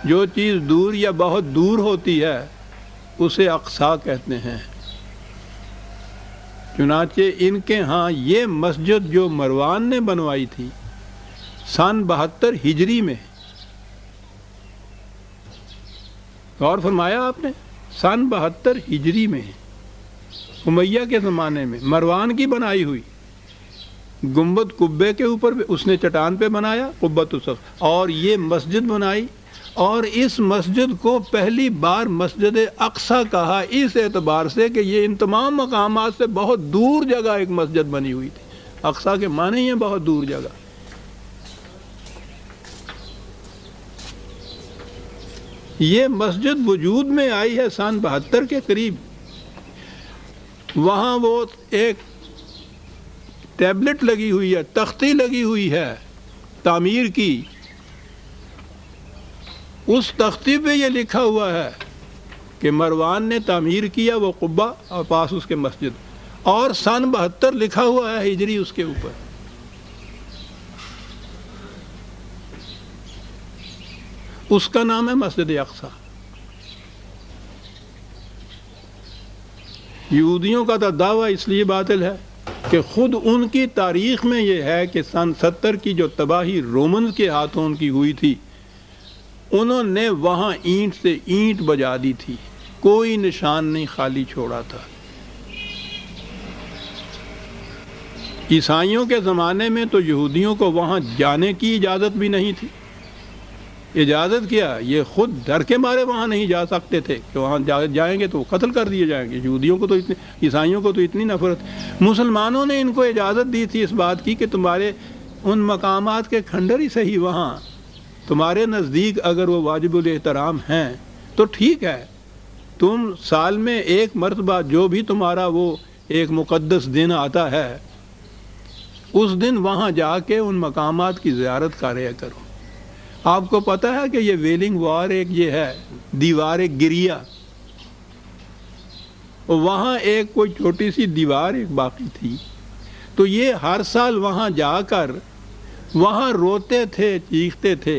جو چیز دور یا بہت دور ہوتی ہے اسے اقصیٰ کہتے ہیں۔ چنانچہ ان کے ہاں یہ مسجد جو مروان نے بنوائی تھی سن 72 ہجری میں، غور فرمایا آپ نے، سن 72 ہجری میں، امیہ کے زمانے میں مروان کی بنائی ہوئی گنبد، قبے کے اوپر اس نے چٹان پہ بنایا قبۃ الصخرہ، اور یہ مسجد بنائی، اور اس مسجد کو پہلی بار مسجد اقصیٰ کہا اس اعتبار سے کہ یہ ان تمام مقامات سے بہت دور جگہ ایک مسجد بنی ہوئی تھی۔ اقصیٰ کے معنی ہی ہیں بہت دور جگہ۔ یہ مسجد وجود میں آئی ہے سن 72 کے قریب۔ وہاں وہ ایک ٹیبلٹ لگی ہوئی ہے، تختی لگی ہوئی ہے تعمیر کی، اس تختی پہ یہ لکھا ہوا ہے کہ مروان نے تعمیر کیا وہ قبہ اور پاس اس کے مسجد، اور سن 72 لکھا ہوا ہے ہجری اس کے اوپر۔ اس کا نام ہے مسجد اقصیٰ۔ یہودیوں کا تو دعویٰ اس لیے باطل ہے کہ خود ان کی تاریخ میں یہ ہے کہ سن 70 کی جو تباہی رومنز کے ہاتھوں ان کی ہوئی تھی، انہوں نے وہاں اینٹ سے اینٹ بجا دی تھی، کوئی نشان نہیں خالی چھوڑا تھا۔ عیسائیوں کے زمانے میں تو یہودیوں کو وہاں جانے کی اجازت بھی نہیں تھی۔ اجازت کیا، یہ خود ڈر کے مارے وہاں نہیں جا سکتے تھے کہ وہاں جائیں گے تو قتل کر دیے جائیں گے۔ یہودیوں کو تو عیسائیوں کو تو اتنی نفرت۔ مسلمانوں نے ان کو اجازت دی تھی اس بات کی کہ تمہارے ان مقامات کے کھنڈر ہی صحیح وہاں تمہارے نزدیک اگر وہ واجب الاحترام ہیں تو ٹھیک ہے، تم سال میں ایک مرتبہ جو بھی تمہارا وہ ایک مقدس دن آتا ہے اس دن وہاں جا کے ان مقامات کی زیارت کریا کرو۔ آپ کو پتہ ہے کہ یہ ویلنگ وار ایک یہ ہے دیوار گریا، وہاں ایک کوئی چھوٹی سی دیوار ایک باقی تھی، تو یہ ہر سال وہاں جا کر وہاں روتے تھے، چیختے تھے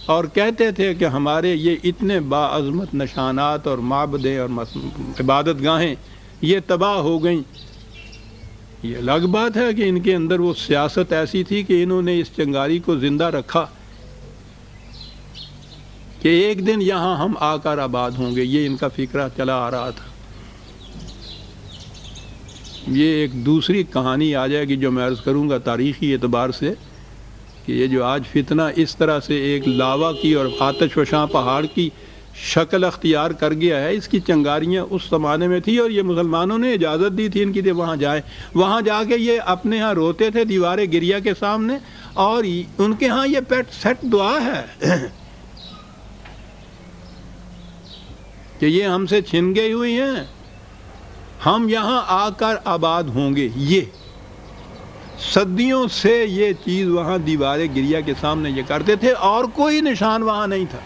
اور کہتے تھے کہ ہمارے یہ اتنے باعظمت نشانات اور معبدیں اور عبادت گاہیں یہ تباہ ہو گئیں۔ یہ الگ بات ہے کہ ان کے اندر وہ سیاست ایسی تھی کہ انہوں نے اس چنگاری کو زندہ رکھا کہ ایک دن یہاں ہم آ کر آباد ہوں گے، یہ ان کا فکرہ چلا آ رہا تھا۔ یہ ایک دوسری کہانی آ جائے گی جو میں عرض کروں گا تاریخی اعتبار سے، کہ یہ جو آج فتنہ اس طرح سے ایک لاوا کی اور آتش فشاں پہاڑ کی شکل اختیار کر گیا ہے، اس کی چنگاریاں اس زمانے میں تھی، اور یہ مسلمانوں نے اجازت دی تھی ان کی کہ وہاں جائیں۔ وہاں جا کے یہ اپنے ہاں روتے تھے دیوار گریا کے سامنے، اور ان کے ہاں یہ پیٹ سیٹ دعا ہے کہ یہ ہم سے چھن گئی ہوئی ہیں، ہم یہاں آ کر آباد ہوں گے۔ یہ صدیوں سے یہ چیز وہاں دیوار گریہ کے سامنے یہ کرتے تھے اور کوئی نشان وہاں نہیں تھا.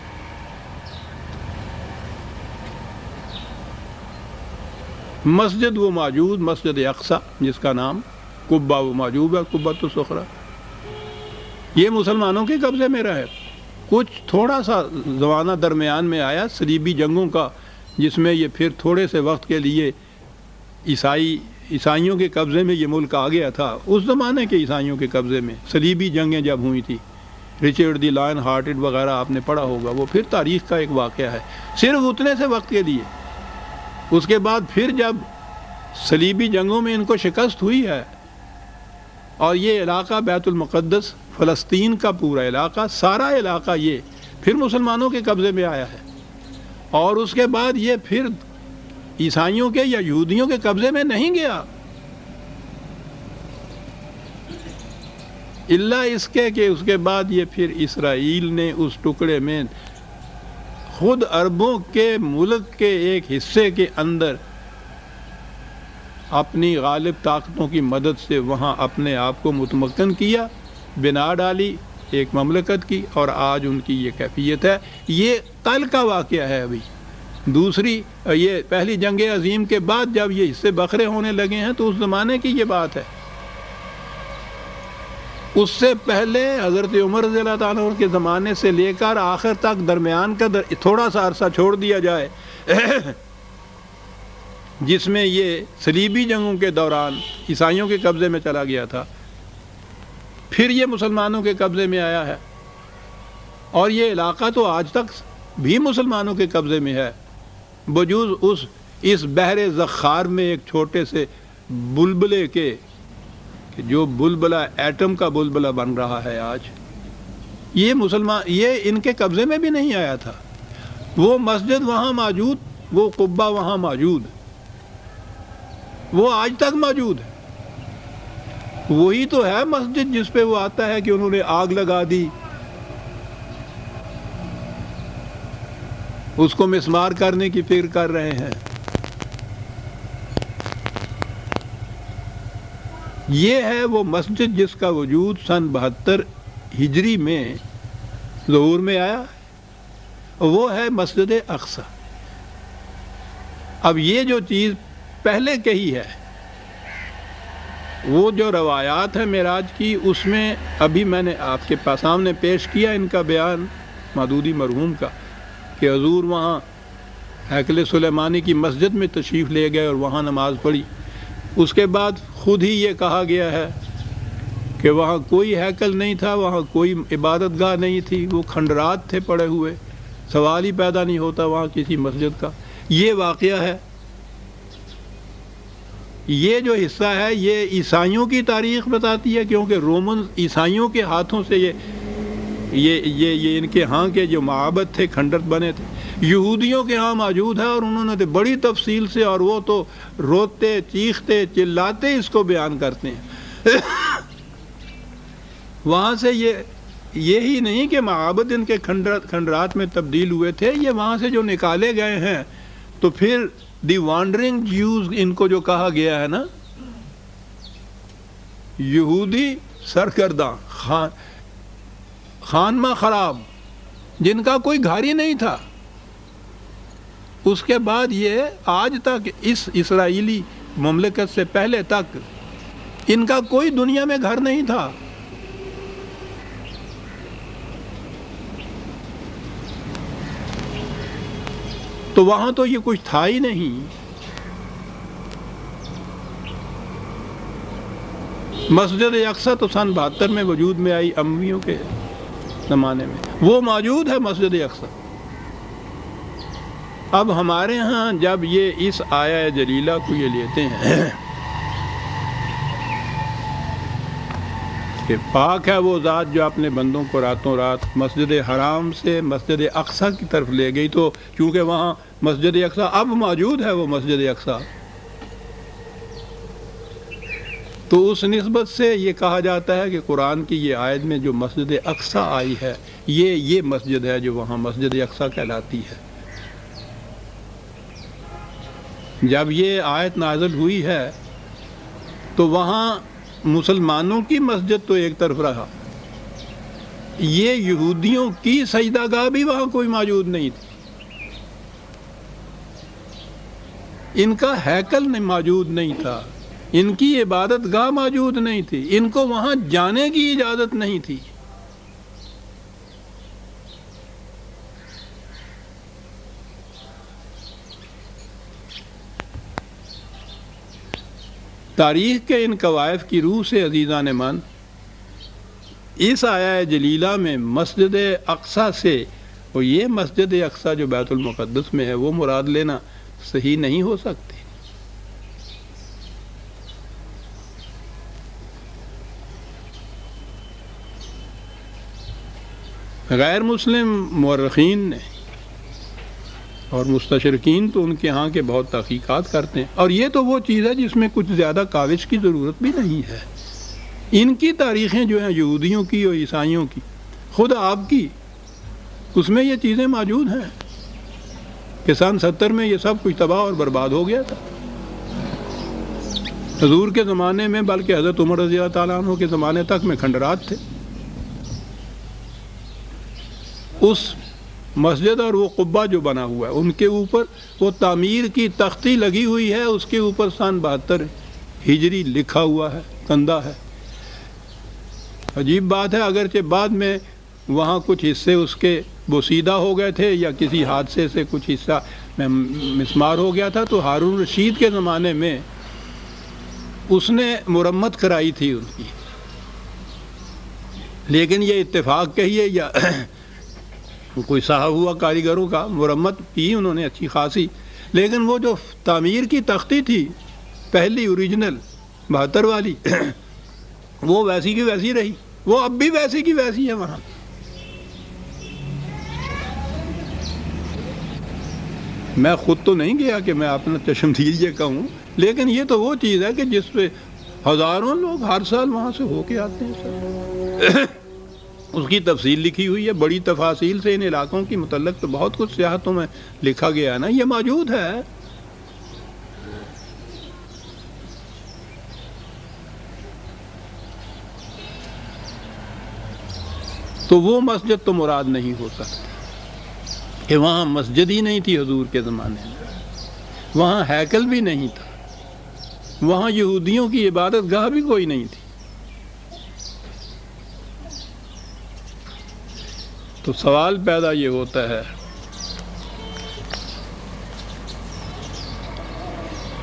مسجد وہ موجود، مسجد اقصی جس کا نام قبہ وہ موجود ہے، قبۃ الصخرہ، یہ مسلمانوں کے قبضے میں رہے. کچھ تھوڑا سا زمانہ درمیان میں آیا صلیبی جنگوں کا، جس میں یہ پھر تھوڑے سے وقت کے لیے عیسائیوں کے قبضے میں یہ ملک آ گیا تھا. اس زمانے کے عیسائیوں کے قبضے میں صلیبی جنگیں جب ہوئی تھی، رچرڈ دی لائن ہارٹڈ وغیرہ آپ نے پڑھا ہوگا، وہ پھر تاریخ کا ایک واقعہ ہے، صرف اتنے سے وقت کے لیے. اس کے بعد پھر جب صلیبی جنگوں میں ان کو شکست ہوئی ہے اور یہ علاقہ بیت المقدس، فلسطین کا پورا علاقہ، سارا علاقہ یہ پھر مسلمانوں کے قبضے میں آیا ہے، اور اس کے بعد یہ پھر عیسائیوں کے یا یہودیوں کے قبضے میں نہیں گیا، الا اس کے کہ اس کے بعد یہ پھر اسرائیل نے اس ٹکڑے میں خود عربوں کے ملک کے ایک حصے کے اندر اپنی غالب طاقتوں کی مدد سے وہاں اپنے آپ کو متمکن کیا، بنا ڈالی ایک مملکت کی، اور آج ان کی یہ کیفیت ہے. یہ کل کا واقعہ ہے. ابھی دوسری یہ پہلی جنگ عظیم کے بعد جب یہ حصے بکھرے ہونے لگے ہیں تو اس زمانے کی یہ بات ہے. اس سے پہلے حضرت عمر رضی اللہ تعالیٰ عنہ کے زمانے سے لے کر آخر تک درمیان کا تھوڑا سا عرصہ چھوڑ دیا جائے جس میں یہ صلیبی جنگوں کے دوران عیسائیوں کے قبضے میں چلا گیا تھا، پھر یہ مسلمانوں کے قبضے میں آیا ہے، اور یہ علاقہ تو آج تک بھی مسلمانوں کے قبضے میں ہے، بجوز اس بحر زخار میں ایک چھوٹے سے بلبلے کے، جو بلبلہ ایٹم کا بلبلہ بن رہا ہے آج، یہ ان کے قبضے میں بھی نہیں آیا تھا. وہ مسجد وہاں موجود، وہ قبہ وہاں موجود، وہ آج تک موجود ہے. وہی تو ہے مسجد جس پہ وہ آتا ہے کہ انہوں نے آگ لگا دی، اس کو مسمار کرنے کی فکر کر رہے ہیں. یہ ہے وہ مسجد جس کا وجود سن 72 ہجری میں ظہور میں آیا، وہ ہے مسجد اقصی. اب یہ جو چیز پہلے کہی ہے، وہ جو روایات ہیں معراج کی، اس میں ابھی میں نے آپ کے سامنے پیش کیا ان کا بیان مودودی مرحوم کا، کہ حضور وہاں ہیکل سلیمانی کی مسجد میں تشریف لے گئے اور وہاں نماز پڑھی. اس کے بعد خود ہی یہ کہا گیا ہے کہ وہاں کوئی ہیکل نہیں تھا، وہاں کوئی عبادت گاہ نہیں تھی، وہ کھنڈرات تھے پڑے ہوئے، سوال ہی پیدا نہیں ہوتا وہاں کسی مسجد کا. یہ واقعہ ہے. یہ جو حصہ ہے یہ عیسائیوں کی تاریخ بتاتی ہے، کیونکہ رومن عیسائیوں کے ہاتھوں سے یہ ان کے ہاں کے جو معابد تھے کھنڈر بنے تھے، یہودیوں کے ہاں موجود ہے، اور انہوں نے تو بڑی تفصیل سے، اور وہ تو روتے چیختے چلاتے اس کو بیان کرتے ہیں. وہاں سے یہی نہیں کہ معابد ان کے کھنڈرات میں تبدیل ہوئے تھے، یہ وہاں سے جو نکالے گئے ہیں. تو پھر دی وانڈرنگ جیوز ان کو جو کہا گیا ہے نا، یہودی سرکردہ خانمہ خراب، جن کا کوئی گھر ہی نہیں تھا. اس کے بعد یہ آج تک اس اسرائیلی مملکت سے پہلے تک ان کا کوئی دنیا میں گھر نہیں تھا. تو وہاں تو یہ کچھ تھا ہی نہیں. مسجد اقصی تو سن 72 میں وجود میں آئی، امویوں کے زمانے میں وہ موجود ہے مسجد اقصی. اب ہمارے ہاں جب یہ اس آیہ جلیلہ کو یہ لیتے ہیں کہ پاک ہے وہ ذات جو اپنے بندوں کو راتوں رات مسجد حرام سے مسجد اقصی کی طرف لے گئی، تو چونکہ وہاں مسجد اقصی اب موجود ہے، وہ مسجد اقصی، تو اس نسبت سے یہ کہا جاتا ہے کہ قرآن کی یہ آیت میں جو مسجد اقصی آئی ہے، یہ مسجد ہے جو وہاں مسجد اقصی کہلاتی ہے. جب یہ آیت نازل ہوئی ہے تو وہاں مسلمانوں کی مسجد تو ایک طرف رہا، یہ یہودیوں کی سجدہ گاہ بھی وہاں کوئی موجود نہیں تھی، ان کا ہیکل موجود نہیں تھا، ان کی عبادت گاہ موجود نہیں تھی، ان کو وہاں جانے کی اجازت نہیں تھی۔ تاریخ کے ان قوائف کی روح سے عزیزان من، اس آیہ جلیلہ میں مسجد اقصیٰ سے، اور یہ مسجد اقصیٰ جو بیت المقدس میں ہے وہ مراد لینا صحیح نہیں ہو سکتی۔ غیر مسلم مورخین نے اور مستشرقین تو ان کے ہاں کے بہت تحقیقات کرتے ہیں، اور یہ تو وہ چیز ہے جس میں کچھ زیادہ کاوش کی ضرورت بھی نہیں ہے۔ ان کی تاریخیں جو ہیں یہودیوں کی اور عیسائیوں کی، خود آپ کی، اس میں یہ چیزیں موجود ہیں کہ سن 70 میں یہ سب کچھ تباہ اور برباد ہو گیا تھا۔ حضور کے زمانے میں، بلکہ حضرت عمر رضی اللہ تعالیٰ عنہ کے زمانے تک میں کھنڈرات تھے۔ اس مسجد اور وہ قبہ جو بنا ہوا ہے ان کے اوپر وہ تعمیر کی تختی لگی ہوئی ہے، اس کے اوپر سن 72 ہجری لکھا ہوا ہے، کندہ ہے۔ عجیب بات ہے، اگرچہ بعد میں وہاں کچھ حصے اس کے بوسیدہ ہو گئے تھے یا کسی حادثے سے کچھ حصہ میں مسمار ہو گیا تھا، تو ہارون رشید کے زمانے میں اس نے مرمت کرائی تھی ان کی، لیکن یہ اتفاق کہیے یا کوئی صاحب ہوا کاریگروں کا، مرمت کی انہوں نے اچھی خاصی، لیکن وہ جو تعمیر کی تختی تھی پہلی اوریجنل 72 والی وہ ویسی کی ویسی رہی، وہ اب بھی ویسی کی ویسی ہے وہاں۔ میں خود تو نہیں گیا کہ میں اپنا چشمدید یہ کہوں، لیکن یہ تو وہ چیز ہے کہ جس پہ ہزاروں لوگ ہر سال وہاں سے ہو کے آتے ہیں سر۔ اس کی تفصیل لکھی ہوئی ہے، بڑی تفاصیل سے ان علاقوں کی متعلق تو بہت کچھ سیاحتوں میں لکھا گیا ہے نا، یہ موجود ہے۔ تو وہ مسجد تو مراد نہیں ہو سکتی کہ وہاں مسجد ہی نہیں تھی حضور کے زمانے میں، وہاں ہیکل بھی نہیں تھا، وہاں یہودیوں کی عبادت گاہ بھی کوئی نہیں تھی۔ تو سوال پیدا یہ ہوتا ہے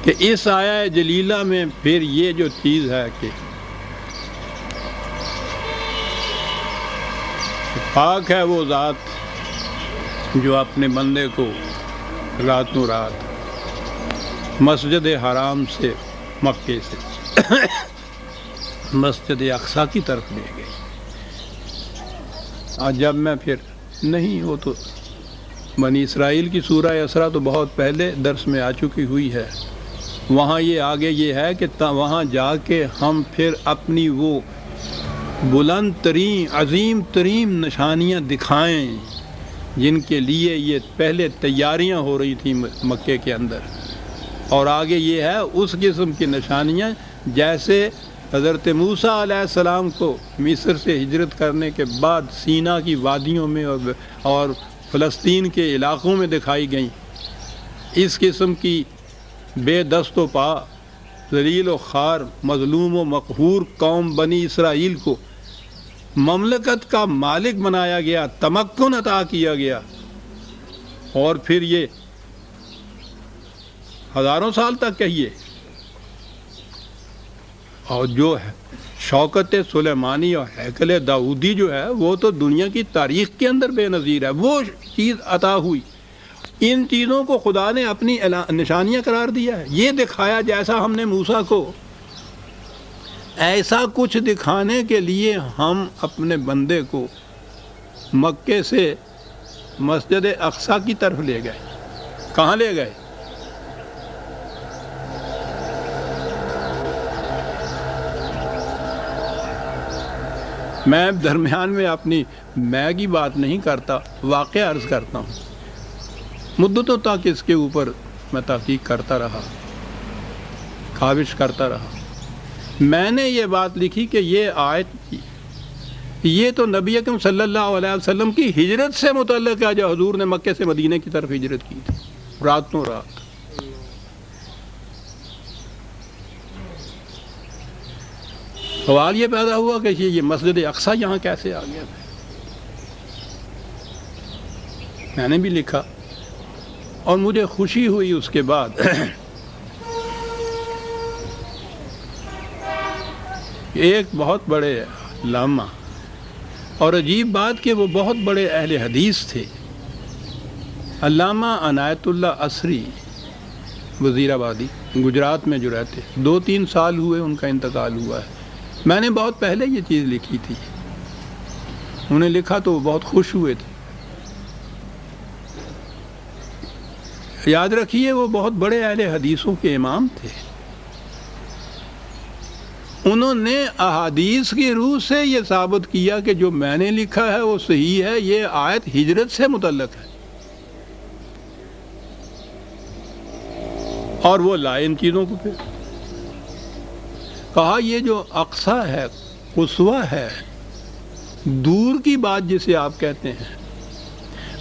کہ اس آیہ جلیلہ میں پھر یہ جو چیز ہے کہ پاک ہے وہ ذات جو اپنے بندے کو راتوں رات مسجد حرام سے، مکے سے مسجد اقصیٰ کی طرف لے گئی۔ آج جب میں پھر نہیں، وہ تو بنی اسرائیل کی سورہ اسراء تو بہت پہلے درس میں آ چکی ہوئی ہے، وہاں یہ آگے یہ ہے کہ وہاں جا کے ہم پھر اپنی وہ بلند ترین عظیم ترین نشانیاں دکھائیں جن کے لیے یہ پہلے تیاریاں ہو رہی تھیں مکے کے اندر، اور آگے یہ ہے اس قسم کی نشانیاں جیسے حضرت موسیٰ علیہ السلام کو مصر سے ہجرت کرنے کے بعد سینا کی وادیوں میں اور فلسطین کے علاقوں میں دکھائی گئیں۔ اس قسم کی بے دست و پا، ذلیل و خوار، مظلوم و مقہور قوم بنی اسرائیل کو مملکت کا مالک بنایا گیا، تمکن عطا کیا گیا، اور پھر یہ ہزاروں سال تک کہیے، اور جو ہے شوکت سلیمانی اور ہیکل داؤدی جو ہے وہ تو دنیا کی تاریخ کے اندر بے نظیر ہے، وہ چیز عطا ہوئی۔ ان چیزوں کو خدا نے اپنی نشانیاں قرار دیا ہے، یہ دکھایا جیسا ہم نے موسیٰ کو، ایسا کچھ دکھانے کے لیے ہم اپنے بندے کو مکے سے مسجد اقصیٰ کی طرف لے گئے۔ کہاں لے گئے؟ میں درمیان میں اپنی میں کی بات نہیں کرتا، واقعہ عرض کرتا ہوں۔ مدتوں تک اس کے اوپر میں تحقیق کرتا رہا، کاوش کرتا رہا، میں نے یہ بات لکھی کہ یہ آیت یہ تو نبی اکرم صلی اللہ علیہ وسلم کی ہجرت سے متعلق ہے، جو حضور نے مکے سے مدینہ کی طرف ہجرت کی تھی راتوں رات۔ سوال یہ پیدا ہوا کہ یہ مسجد اقصیٰ یہاں کیسے آ گیا؟ میں نے بھی لکھا اور مجھے خوشی ہوئی اس کے بعد ایک بہت بڑے علامہ، اور عجیب بات کہ وہ بہت بڑے اہل حدیث تھے، علامہ عنایت اللہ عصری وزیر آبادی گجرات میں جو رہتے، 2-3 سال ہوئے ان کا انتقال ہوا ہے۔ میں نے بہت پہلے یہ چیز لکھی تھی، انہیں لکھا تو وہ بہت خوش ہوئے تھے۔ یاد رکھیے وہ بہت بڑے اہل حدیثوں کے امام تھے، انہوں نے احادیث کی روح سے یہ ثابت کیا کہ جو میں نے لکھا ہے وہ صحیح ہے، یہ آیت ہجرت سے متعلق ہے، اور وہ لائے ان چیزوں کو۔ پھر کہا یہ جو اقصیٰ ہے، قصوہ ہے، دور کی بات جسے آپ کہتے ہیں،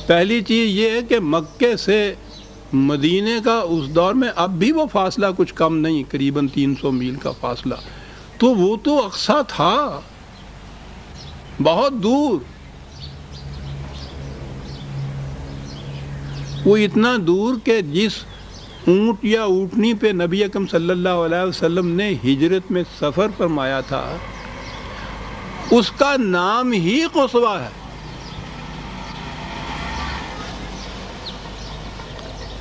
پہلی چیز یہ ہے کہ مکے سے مدینے کا اس دور میں اب بھی وہ فاصلہ کچھ کم نہیں، قریباً 300 میل کا فاصلہ، تو وہ تو اقصیٰ تھا، بہت دور، وہ اتنا دور کہ جس اونٹ یا اونٹنی پہ نبی اکرم صلی اللہ علیہ وسلم نے ہجرت میں سفر فرمایا تھا، اس کا نام ہی قصوہ ہے۔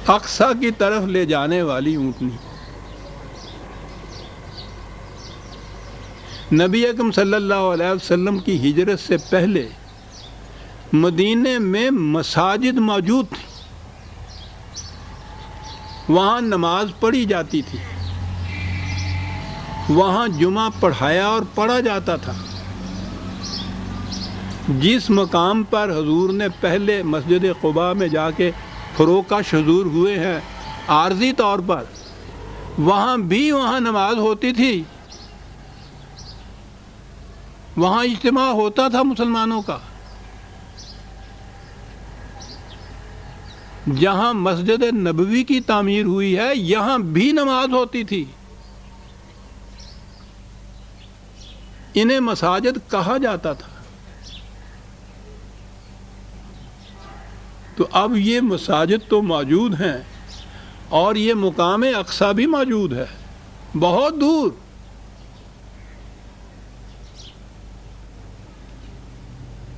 اقصیٰ کی طرف لے جانے والی اونٹنی۔ نبی اکرم صلی اللہ علیہ وسلم کی ہجرت سے پہلے مدینے میں مساجد موجود تھی، وہاں نماز پڑھی جاتی تھی، وہاں جمعہ پڑھایا اور پڑھا جاتا تھا۔ جس مقام پر حضور نے پہلے مسجد قباء میں جا کے فروکش حضور ہوئے ہیں عارضی طور پر، وہاں نماز ہوتی تھی، وہاں اجتماع ہوتا تھا مسلمانوں کا۔ جہاں مسجد نبوی کی تعمیر ہوئی ہے یہاں بھی نماز ہوتی تھی، انہیں مساجد کہا جاتا تھا۔ تو اب یہ مساجد تو موجود ہیں اور یہ مقام اقصیٰ بھی موجود ہے، بہت دور۔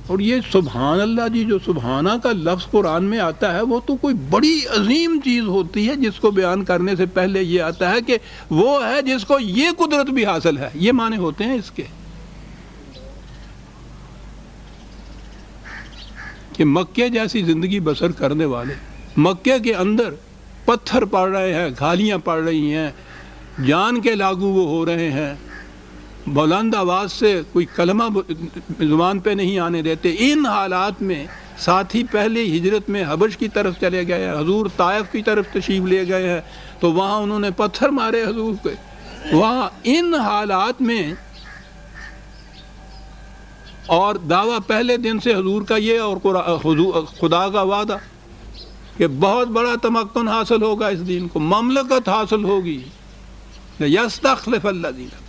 اور یہ سبحان اللہ جی، جو سبحانہ کا لفظ قرآن میں آتا ہے وہ تو کوئی بڑی عظیم چیز ہوتی ہے، جس کو بیان کرنے سے پہلے یہ آتا ہے کہ وہ ہے جس کو یہ قدرت بھی حاصل ہے، یہ معنی ہوتے ہیں اس کے، کہ مکے جیسی زندگی بسر کرنے والے، مکے کے اندر پتھر پڑ رہے ہیں، گالیاں پڑ رہی ہیں، جان کے لاگو وہ ہو رہے ہیں، بلند آواز سے کوئی کلمہ زبان پہ نہیں آنے دیتے، ان حالات میں ساتھی پہلے ہجرت میں حبش کی طرف چلے گئے ہیں، حضور طائف کی طرف تشریف لے گئے ہیں، تو وہاں انہوں نے پتھر مارے حضور پہ، وہاں ان حالات میں، اور دعویٰ پہلے دن سے حضور کا یہ اور خدا کا وعدہ کہ بہت بڑا تمکن حاصل ہوگا، اس دین کو مملکت حاصل ہوگی، یستخلف الذین،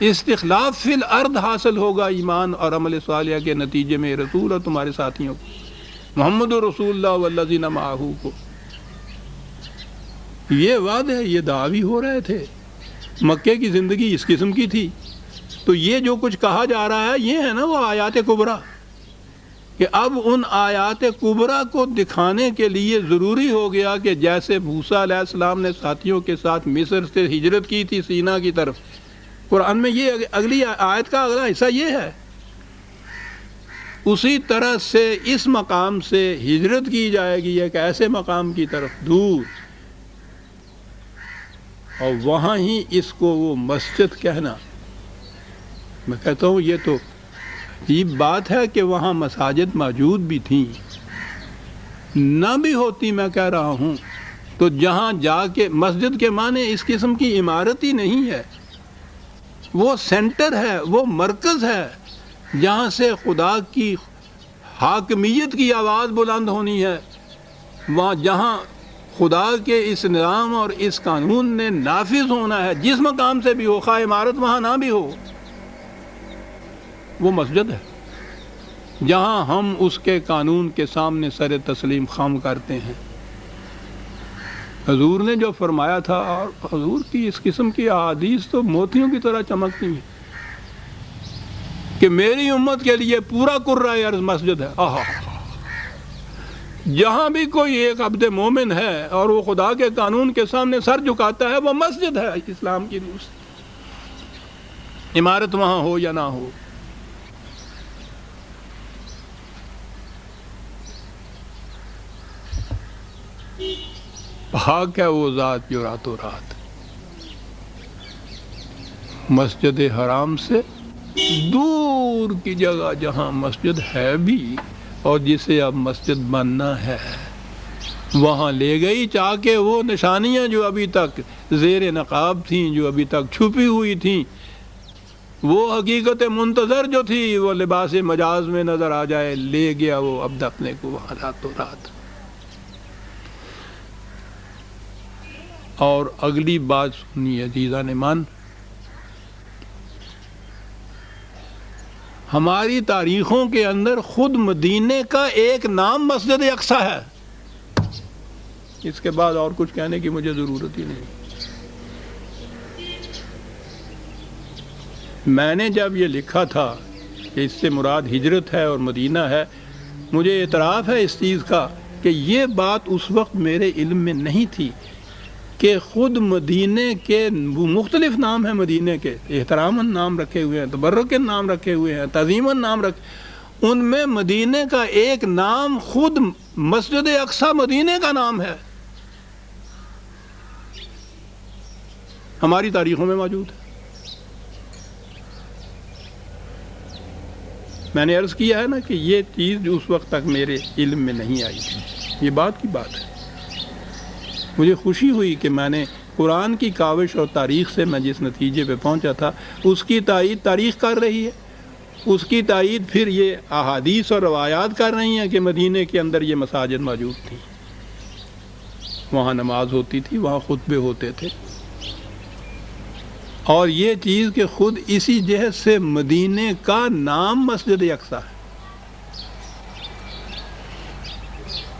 استخلاف فی الارض حاصل ہوگا ایمان اور عمل صالح کے نتیجے میں، رسول اور تمہارے ساتھیوں کو، محمد رسول اللہ والذین معہ کو، یہ وعدے، یہ دعوی ہو رہے تھے۔ مکے کی زندگی اس قسم کی تھی، تو یہ جو کچھ کہا جا رہا ہے یہ ہے نا وہ آیات کبریٰ، کہ اب ان آیات کبریٰ کو دکھانے کے لیے ضروری ہو گیا کہ جیسے موسیٰ علیہ السلام نے ساتھیوں کے ساتھ مصر سے ہجرت کی تھی سینا کی طرف، قرآن میں یہ اگلی آیت کا اگلا حصہ یہ ہے، اسی طرح سے اس مقام سے ہجرت کی جائے گی ایک ایسے مقام کی طرف دور، اور وہاں ہی اس کو وہ مسجد کہنا۔ میں کہتا ہوں یہ تو عجیب بات ہے کہ وہاں مساجد موجود بھی تھیں، نہ بھی ہوتی میں کہہ رہا ہوں تو جہاں جا کے مسجد کے معنی اس قسم کی عمارت ہی نہیں ہے، وہ سینٹر ہے، وہ مرکز ہے جہاں سے خدا کی حاکمیت کی آواز بلند ہونی ہے، وہاں جہاں خدا کے اس نظام اور اس قانون نے نافذ ہونا ہے، جس مقام سے بھی ہو، خواہ عمارت وہاں نہ بھی ہو، وہ مسجد ہے جہاں ہم اس کے قانون کے سامنے سر تسلیم خم کرتے ہیں۔ حضور نے جو فرمایا تھا، اور حضور کی اس قسم کی احادیث تو موتیوں کی طرح چمکتی ہیں کہ میری امت کے لیے پورا قرہ ارض مسجد ہے۔ جہاں بھی کوئی ایک عبد مومن ہے اور وہ خدا کے قانون کے سامنے سر جھکاتا ہے، وہ مسجد ہے اسلام کی روح سے، عمارت وہاں ہو یا نہ ہو۔ پاک ہے وہ ذات جو راتوں رات مسجد حرام سے دور کی جگہ جہاں مسجد ہے بھی اور جسے اب مسجد بننا ہے، وہاں لے گئی، چاہ کے وہ نشانیاں جو ابھی تک زیر نقاب تھیں، جو ابھی تک چھپی ہوئی تھیں، وہ حقیقت منتظر جو تھی وہ لباس مجاز میں نظر آ جائے، لے گیا وہ عبد اپنے کو وہاں راتوں رات۔ اور اگلی بات سنی عزیزان ایمان، ہماری تاریخوں کے اندر خود مدینے کا ایک نام مسجد اقصی ہے، اس کے بعد اور کچھ کہنے کی مجھے ضرورت ہی نہیں۔ میں نے جب یہ لکھا تھا کہ اس سے مراد ہجرت ہے اور مدینہ ہے، مجھے اعتراف ہے اس چیز کا کہ یہ بات اس وقت میرے علم میں نہیں تھی کہ خود مدینے کے مختلف نام ہیں، مدینے کے احتراماً نام رکھے ہوئے ہیں، تبرکاً نام رکھے ہوئے ہیں، تعظیماً نام رکھے، ان میں مدینے کا ایک نام خود مسجد اقصی مدینے کا نام ہے، ہماری تاریخوں میں موجود ہے۔ میں نے عرض کیا ہے نا کہ یہ چیز جو اس وقت تک میرے علم میں نہیں آئی تھی، یہ بات کی بات ہے۔ مجھے خوشی ہوئی کہ میں نے قرآن کی کاوش اور تاریخ سے میں جس نتیجے پہ پہنچا تھا اس کی تائید تاریخ کر رہی ہے، اس کی تائید پھر یہ احادیث اور روایات کر رہی ہیں کہ مدینے کے اندر یہ مساجد موجود تھیں، وہاں نماز ہوتی تھی، وہاں خطبے ہوتے تھے، اور یہ چیز کہ خود اسی جہت سے مدینے کا نام مسجد اقصی ہے۔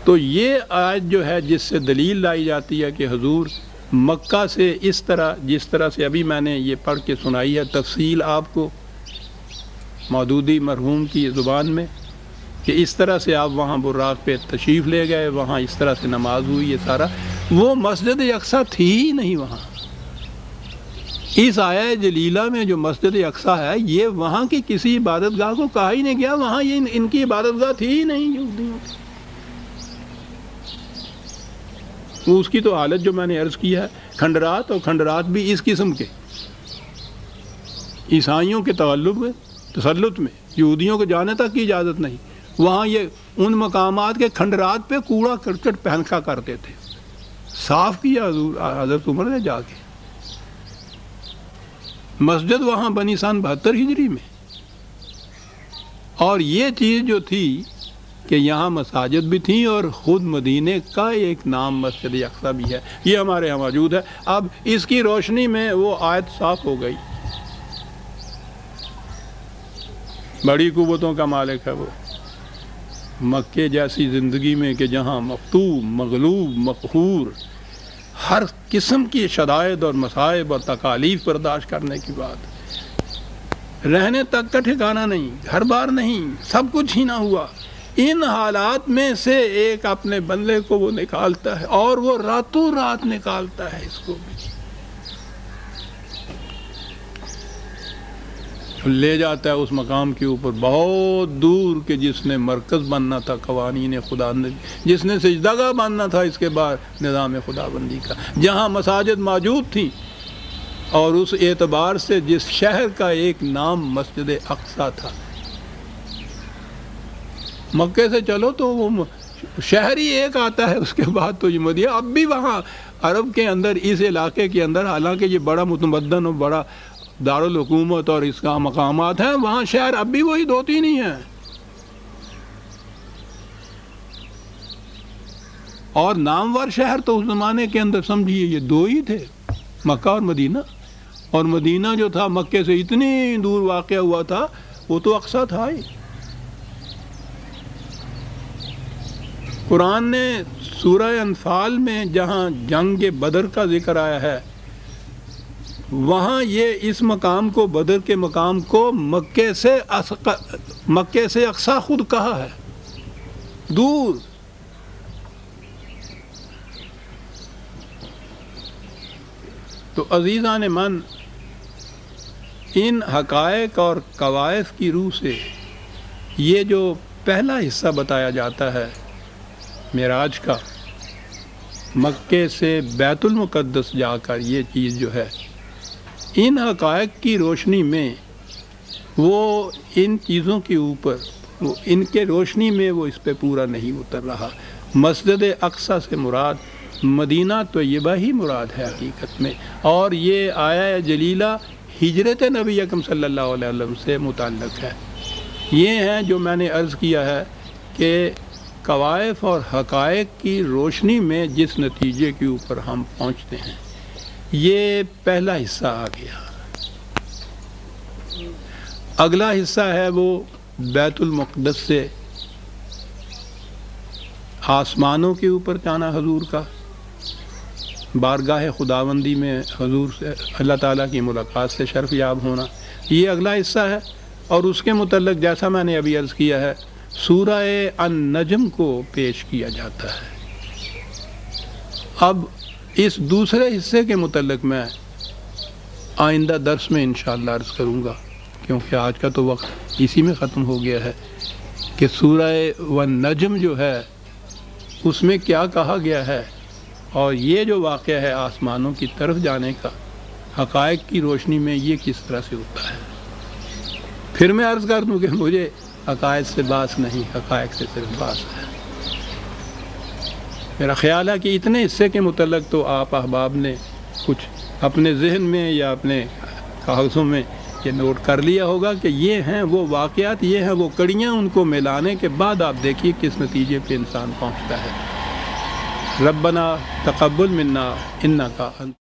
تو یہ آیت جو ہے جس سے دلیل لائی جاتی ہے کہ حضور مکہ سے اس طرح، جس طرح سے ابھی میں نے یہ پڑھ کے سنائی ہے تفصیل آپ کو مودودی مرحوم کی زبان میں، کہ اس طرح سے آپ وہاں براق پہ تشریف لے گئے، وہاں اس طرح سے نماز ہوئی، یہ سارا وہ مسجد اقصی تھی ہی نہیں وہاں۔ اس آیہ جلیلہ میں جو مسجد اقصی ہے یہ وہاں کی کسی عبادت گاہ کو کہا ہی نہیں گیا، وہاں یہ ان کی عبادت گاہ تھی ہی نہیں یہودیوں کی۔ وہ اس کی تو حالت جو میں نے عرض کیا ہے، کھنڈرات، اور کھنڈرات بھی اس قسم کے عیسائیوں کے تسلط میں یہودیوں کو جانے تک کی اجازت نہیں، وہاں یہ ان مقامات کے کھنڈرات پہ کوڑا کرکٹ پھینکا کرتے تھے، صاف کیا حضرت عمر نے جا کے۔ مسجد وہاں بنی سن 72 ہجری میں، اور یہ چیز جو تھی کہ یہاں مساجد بھی تھیں اور خود مدینے کا ایک نام مسجد اقصی بھی ہے، یہ ہمارے یہاں موجود ہے۔ اب اس کی روشنی میں وہ آیت صاف ہو گئی، بڑی قوتوں کا مالک ہے وہ، مکے جیسی زندگی میں کہ جہاں مفتوح، مغلوب، مقہور، ہر قسم کی شدائد اور مصائب اور تکالیف برداشت کرنے کی بات، رہنے تک کا ٹھکانہ نہیں، گھر بار نہیں، سب کچھ ہی نہ ہوا، ان حالات میں سے ایک اپنے بندے کو وہ نکالتا ہے، اور وہ راتوں رات نکالتا ہے اس کو بھی، لے جاتا ہے اس مقام کے اوپر بہت دور کہ جس نے مرکز بننا تھا قوانین خدا، جس نے سجدہ گاہ بننا تھا اس کے بعد نظام خدا بندی کا، جہاں مساجد موجود تھیں، اور اس اعتبار سے جس شہر کا ایک نام مسجد اقصی تھا۔ مکے سے چلو تو وہ شہر ہی ایک آتا ہے، اس کے بعد تو یہ مدینہ۔ اب بھی وہاں عرب کے اندر اس علاقے کے اندر، حالانکہ یہ بڑا متمدن اور بڑا دارالحکومت اور اس کا مقامات ہیں، وہاں شہر اب بھی وہی 2-3 ہی ہیں، اور نامور شہر تو اس زمانے کے اندر سمجھیے یہ 2 ہی تھے، مکہ اور مدینہ. اور مدینہ جو تھا مکے سے اتنی دور واقع ہوا تھا، وہ تو اقصیٰ تھا ہی. قرآن نے سورہ انفال میں جہاں جنگ بدر کا ذکر آیا ہے، وہاں یہ اس مقام کو، بدر کے مقام کو مکے سے اقصیٰ خود کہا ہے، دور. تو عزیزان من، ان حقائق اور قواعد کی روح سے یہ جو پہلا حصہ بتایا جاتا ہے معراج کا، مکے سے بیت المقدس جا کر یہ چیز جو ہے، ان حقائق کی روشنی میں وہ ان چیزوں کے اوپر، وہ ان کے روشنی میں وہ اس پہ پورا نہیں اتر رہا. مسجد اقصیٰ سے مراد مدینہ طیبہ ہی مراد ہے حقیقت میں، اور یہ آیہ جلیلہ ہجرت نبی اکرم صلی اللہ علیہ وسلم سے متعلق ہے. یہ ہیں جو میں نے عرض کیا ہے کہ قوائف اور حقائق کی روشنی میں جس نتیجے کے اوپر ہم پہنچتے ہیں، یہ پہلا حصہ آ گیا. اگلا حصہ ہے وہ بیت المقدس سے آسمانوں کے اوپر جانا، حضور کا بارگاہ خداوندی میں حضور سے، اللہ تعالیٰ کی ملاقات سے شرف یاب ہونا، یہ اگلا حصہ ہے. اور اس کے متعلق جیسا میں نے ابھی عرض کیا ہے، سورہ النجم کو پیش کیا جاتا ہے. اب اس دوسرے حصے کے متعلق میں آئندہ درس میں انشاءاللہ عرض کروں گا، کیونکہ آج کا تو وقت اسی میں ختم ہو گیا ہے کہ سورہ والنجم جو ہے اس میں کیا کہا گیا ہے، اور یہ جو واقعہ ہے آسمانوں کی طرف جانے کا، حقائق کی روشنی میں یہ کس طرح سے ہوتا ہے. پھر میں عرض کر دوں کہ مجھے عقائد سے باس نہیں، حقائق سے صرف باس ہے. میرا خیال ہے کہ اتنے حصے کے متعلق تو آپ احباب نے کچھ اپنے ذہن میں یا اپنے کاغذوں میں یہ نوٹ کر لیا ہوگا کہ یہ ہیں وہ واقعات، یہ ہیں وہ کڑیاں. ان کو ملانے کے بعد آپ دیکھیے کس نتیجے پہ انسان پہنچتا ہے. ربنا تقبل منا انکا انت